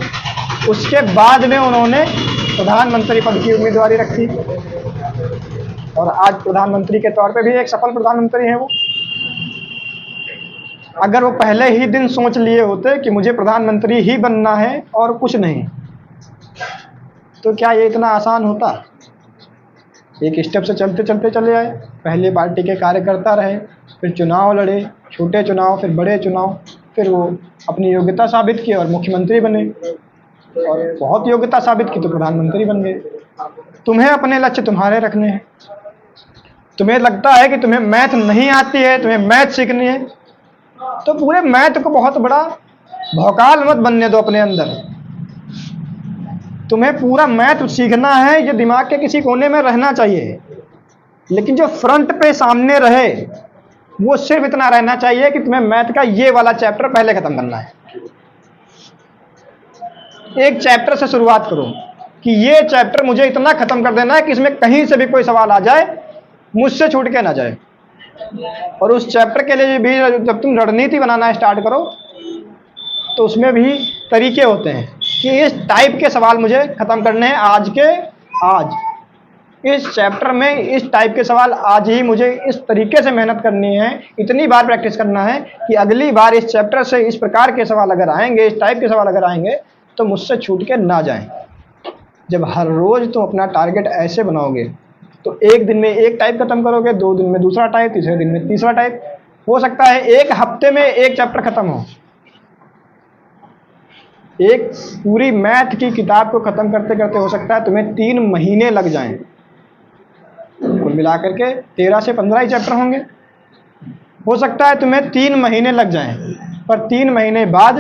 उसके बाद में उन्होंने प्रधानमंत्री पद की उम्मीदवारी रखी और आज प्रधानमंत्री के तौर पे भी एक सफल प्रधानमंत्री हैं वो। अगर वो पहले ही दिन सोच लिए होते कि मुझे प्रधानमंत्री ही बनना है और कुछ नहीं, तो क्या ये इतना आसान होता? एक स्टेप से चलते चलते चले आए। पहले पार्टी के कार्यकर्ता रहे, फिर चुनाव लड़े, छोटे चुनाव, फिर बड़े चुनाव, फिर वो अपनी योग्यता साबित की और मुख्यमंत्री बने। और बहुत योग्यता साबित की तो प्रधानमंत्री बन गए। तुम्हें अपने लक्ष्य तुम्हारे रखने हैं। तुम्हें लगता है कि तुम्हें मैथ नहीं आती है, तुम्हें मैथ सीखनी है, तो पूरे मैथ को बहुत बड़ा भौकाल मत बनने दो अपने अंदर। तुम्हें पूरा मैथ सीखना है, ये दिमाग के किसी कोने में रहना चाहिए, लेकिन जो फ्रंट पे सामने रहे वो सिर्फ इतना रहना चाहिए कि तुम्हें मैथ का ये वाला चैप्टर पहले खत्म करना है। एक चैप्टर से शुरुआत करो कि ये चैप्टर मुझे इतना खत्म कर देना है कि इसमें कहीं से भी कोई सवाल आ जाए मुझसे छूट के ना जाए। और उस चैप्टर के लिए भी जब तुम रणनीति बनाना स्टार्ट करो तो उसमें भी तरीके होते हैं कि इस टाइप के सवाल मुझे खत्म करने हैं आज इस चैप्टर में इस टाइप के सवाल आज ही मुझे इस तरीके से मेहनत करनी है, इतनी बार प्रैक्टिस करना है कि अगली बार इस चैप्टर से इस प्रकार के सवाल अगर आएंगे, इस टाइप के सवाल अगर आएंगे तो मुझसे छूट के ना जाएं। जब हर रोज तुम अपना टारगेट ऐसे बनाओगे तो एक दिन में एक टाइप खत्म करोगे, 2 दिन में दूसरा टाइप, तीसरे दिन में तीसरा टाइप। हो सकता है एक हफ्ते में एक चैप्टर खत्म हो। एक पूरी मैथ की किताब को खत्म करते करते हो सकता है तुम्हें 3 महीने लग जाएं। कुल मिलाकर के 13 से 15 ही चैप्टर होंगे। हो सकता है तुम्हें 3 महीने लग जाएं, पर 3 महीने बाद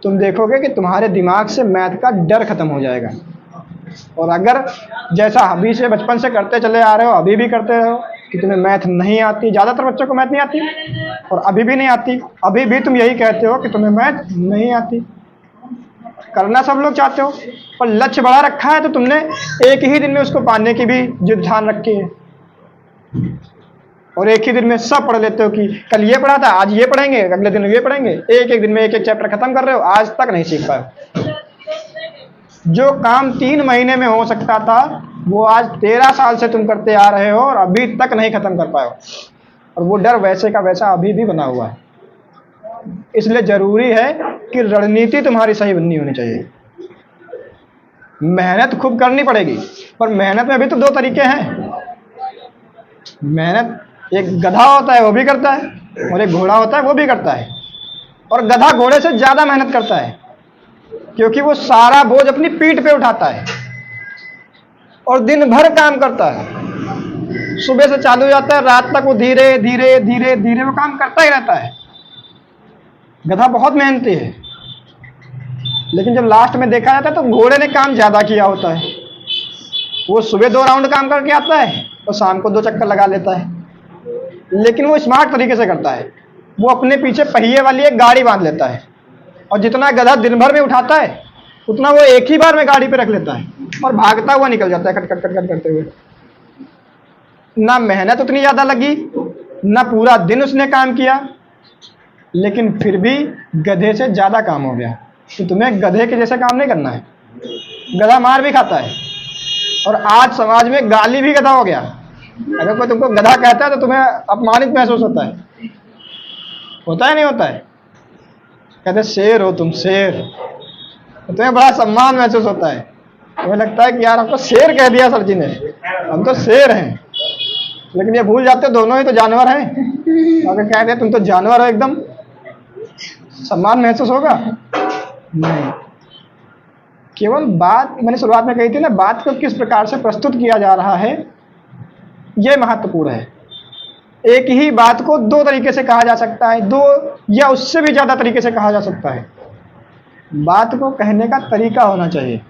तुम देखोगे कि तुम्हारे दिमाग से मैथ का डर खत्म हो जाएगा। और अगर जैसा अभी से बचपन से करते चले आ रहे हो, अभी भी करते रहो कि तुम्हें मैथ नहीं आती, ज़्यादातर बच्चों को मैथ नहीं आती और अभी भी नहीं आती, अभी भी तुम यही कहते हो कि तुम्हें मैथ नहीं आती। करना सब लोग चाहते हो, पर लक्ष्य बड़ा रखा है तो तुमने एक ही दिन में उसको पाने की भी जिद ठान रखी है। और एक ही दिन में सब पढ़ लेते हो कि कल ये पढ़ा था, आज ये पढ़ेंगे, अगले दिन ये पढ़ेंगे। एक एक दिन में एक एक चैप्टर खत्म कर रहे हो, आज तक नहीं सीख पाए। जो काम 3 महीने में हो सकता था वो आज 13 साल से तुम करते आ रहे हो और अभी तक नहीं खत्म कर पाए हो। और वो डर वैसे का वैसा अभी भी बना हुआ है। इसलिए जरूरी है कि रणनीति तुम्हारी सही बननी होनी चाहिए। मेहनत खूब करनी पड़ेगी, पर मेहनत में भी तो 2 तरीके हैं। मेहनत, एक गधा होता है वो भी करता है और एक घोड़ा होता है वो भी करता है। और गधा घोड़े से ज़्यादा मेहनत करता है क्योंकि वो सारा बोझ अपनी पीठ पे उठाता है और दिन भर काम करता है। सुबह से चालू हो जाता है, रात तक वो धीरे धीरे धीरे धीरे वो काम करता ही रहता है। गधा बहुत मेहनती है, लेकिन जब लास्ट में देखा जाता है तो घोड़े ने काम ज़्यादा किया होता है। वो सुबह 2 राउंड काम करके आता है और शाम को 2 चक्कर लगा लेता है, लेकिन वो स्मार्ट तरीके से करता है। वो अपने पीछे पहिए वाली एक गाड़ी बांध लेता है और जितना गधा दिन भर में उठाता है उतना वो एक ही बार में गाड़ी पे रख लेता है और भागता हुआ निकल जाता है खट खट खट खट करते हुए। ना मेहनत उतनी ज़्यादा लगी, ना पूरा दिन उसने काम किया, लेकिन फिर भी गधे से ज़्यादा काम हो गया। तो तुम्हें गधे के जैसे काम नहीं करना है। गधा मार भी खाता है और आज समाज में गाली भी गधा हो गया। अगर कोई तुमको गधा कहता है तो तुम्हें अपमानित महसूस होता है नहीं होता है? कहते शेर हो तुम, शेर, तो तुम्हें बड़ा सम्मान महसूस होता है। तुम्हें लगता है कि यार हमको शेर कह दिया सर जी ने, हम तो शेर हैं। लेकिन ये भूल जाते दोनों ही तो जानवर हैं। अगर कह दे तुम तो जानवर हो एकदम, सम्मान महसूस होगा? नहीं। केवल बात मैंने शुरुआत में कही थी ना, बात को किस प्रकार से प्रस्तुत किया जा रहा है यह महत्वपूर्ण है। एक ही बात को 2 तरीके से कहा जा सकता है, 2 या उससे भी ज़्यादा तरीके से कहा जा सकता है। बात को कहने का तरीका होना चाहिए।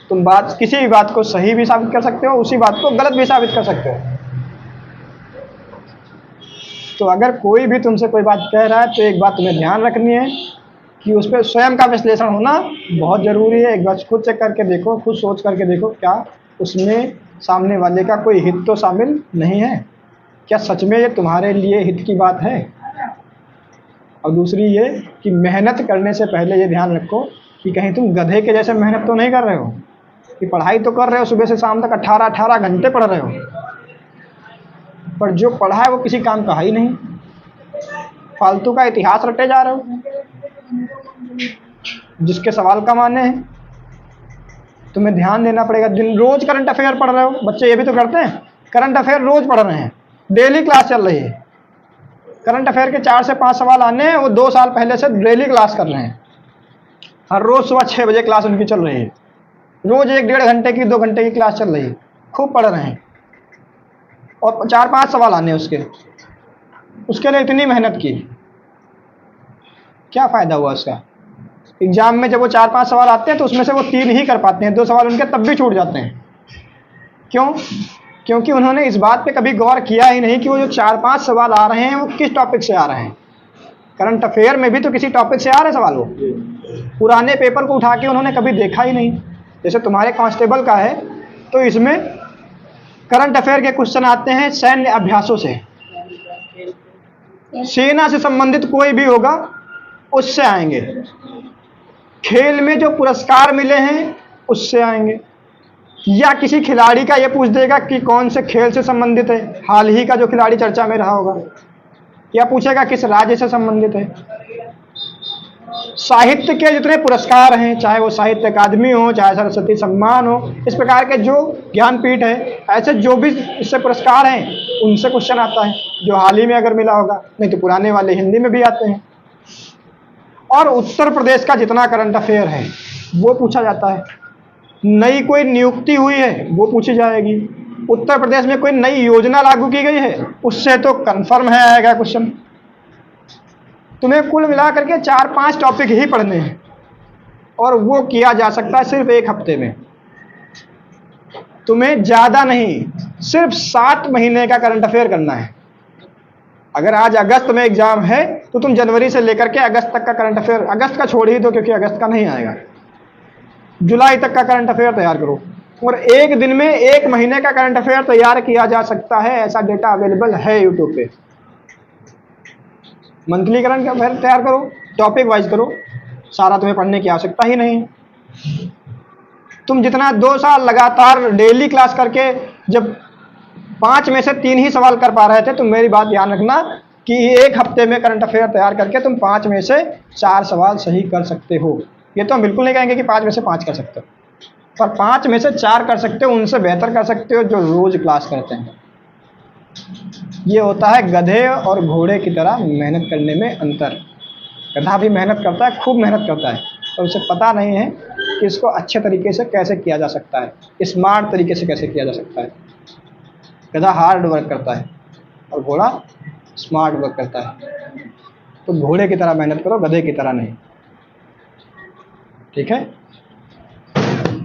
तुम किसी भी बात को सही भी साबित कर सकते हो, उसी बात को गलत भी साबित कर सकते हो। तो अगर कोई भी तुमसे कोई बात कह रहा है तो एक बात तुम्हें ध्यान रखनी है कि उस पर स्वयं का विश्लेषण होना बहुत ज़रूरी है। एक बार खुद चेक करके देखो, खुद सोच करके देखो, क्या उसमें सामने वाले का कोई हित तो शामिल नहीं है? क्या सच में ये तुम्हारे लिए हित की बात है? और दूसरी ये कि मेहनत करने से पहले ये ध्यान रखो कि कहीं तुम गधे के जैसे मेहनत तो नहीं कर रहे हो, कि पढ़ाई तो कर रहे हो, सुबह से शाम तक 18-18 घंटे पढ़ रहे हो, पर जो पढ़ा है वो किसी काम का ही नहीं। फालतू का इतिहास रटे जा रहे हो जिसके सवाल कम आने हैं। तुम्हें ध्यान देना पड़ेगा। रोज करंट अफेयर पढ़ रहे हो, बच्चे ये भी तो करते हैं, करंट अफेयर रोज पढ़ रहे हैं, डेली क्लास चल रही है। करंट अफेयर के 4 से 5 सवाल आने हैं, वो 2 साल पहले से डेली क्लास कर रहे हैं। हर रोज़ सुबह 6 बजे क्लास उनकी चल रही है, रोज़ 1-1.5 घंटे की 2 घंटे की क्लास चल रही है, खूब पढ़ रहे हैं और 4-5 सवाल आने उसके लिए इतनी मेहनत की, क्या फ़ायदा हुआ उसका? एग्ज़ाम में जब वो 4-5 सवाल आते हैं तो उसमें से वो 3 ही कर पाते हैं, 2 सवाल उनके तब भी छूट जाते हैं। क्यों? क्योंकि उन्होंने इस बात पे कभी गौर किया ही नहीं कि वो जो 4-5 सवाल आ रहे हैं वो किस टॉपिक से आ रहे हैं। करंट अफेयर में भी तो किसी टॉपिक से आ रहे सवाल, वो पुराने पेपर को उठा के उन्होंने कभी देखा ही नहीं। जैसे तुम्हारे कांस्टेबल का है तो इसमें करंट अफेयर के क्वेश्चन आते हैं सैन्य अभ्यासों से, सेना से संबंधित कोई भी होगा उससे आएंगे, खेल में जो पुरस्कार मिले हैं उससे आएंगे, या किसी खिलाड़ी का ये पूछ देगा कि कौन से खेल से संबंधित है, हाल ही का जो खिलाड़ी चर्चा में रहा होगा, या पूछेगा किस राज्य से संबंधित है। साहित्य के जितने पुरस्कार हैं, चाहे वो साहित्य अकादमी हो, चाहे सरस्वती सम्मान हो, इस प्रकार के जो ज्ञानपीठ है, ऐसे जो भी इससे पुरस्कार हैं उनसे क्वेश्चन आता है, जो हाल ही में अगर मिला होगा, नहीं तो पुराने वाले हिंदी में भी आते हैं। और उत्तर प्रदेश का जितना करंट अफेयर है वो पूछा जाता है। नई कोई नियुक्ति हुई है वो पूछी जाएगी, उत्तर प्रदेश में कोई नई योजना लागू की गई है उससे तो कंफर्म है आएगा क्वेश्चन। तुम्हें कुल मिला करके 4-5 टॉपिक ही पढ़ने हैं और वो किया जा सकता है सिर्फ 1 हफ्ते में। तुम्हें ज़्यादा नहीं, सिर्फ 7 महीने का करंट अफेयर करना है। अगर आज अगस्त में एग्जाम है तो तुम जनवरी से लेकर के अगस्त तक का करंट अफेयर, अगस्त का छोड़ ही दो क्योंकि अगस्त का नहीं आएगा, जुलाई तक का करंट अफेयर तैयार करो और 1 दिन में 1 महीने का करंट अफेयर तैयार किया जा सकता है। ऐसा डेटा अवेलेबल है यूट्यूब पे। मंथली करंट अफेयर तैयार करो, टॉपिक वाइज करो, सारा तुम्हें पढ़ने की आवश्यकता ही नहीं। तुम जितना 2 साल लगातार डेली क्लास करके जब 5 में से 3 ही सवाल कर पा रहे थे, तो मेरी बात ध्यान रखना कि 1 हफ्ते में करंट अफेयर तैयार करके तुम 5 में से 4 सवाल सही कर सकते हो। ये तो हम बिल्कुल नहीं कहेंगे कि 5 में से 5 कर सकते हो, पर 5 में से 4 कर सकते हो, उनसे बेहतर कर सकते हो जो रोज क्लास करते हैं। ये होता है गधे और घोड़े की तरह मेहनत करने में अंतर। गधा भी मेहनत करता है, खूब मेहनत करता है, पर उसे पता नहीं है कि इसको अच्छे तरीके से कैसे किया जा सकता है, स्मार्ट तरीके से कैसे किया जा सकता है। गधा हार्ड वर्क करता है और घोड़ा स्मार्ट वर्क करता है। तो घोड़े की तरह मेहनत करो, गधे की तरह नहीं। ठीक है?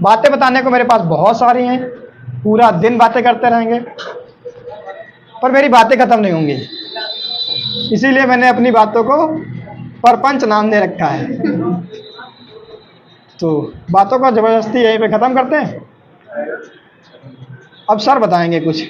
बातें बताने को मेरे पास बहुत सारी हैं, पूरा दिन बातें करते रहेंगे, पर मेरी बातें खत्म नहीं होंगी। इसीलिए मैंने अपनी बातों को परपंच नाम दे रखा है। तो बातों को जबरदस्ती यहीं पे खत्म करते हैं। अब सर बताएंगे कुछ।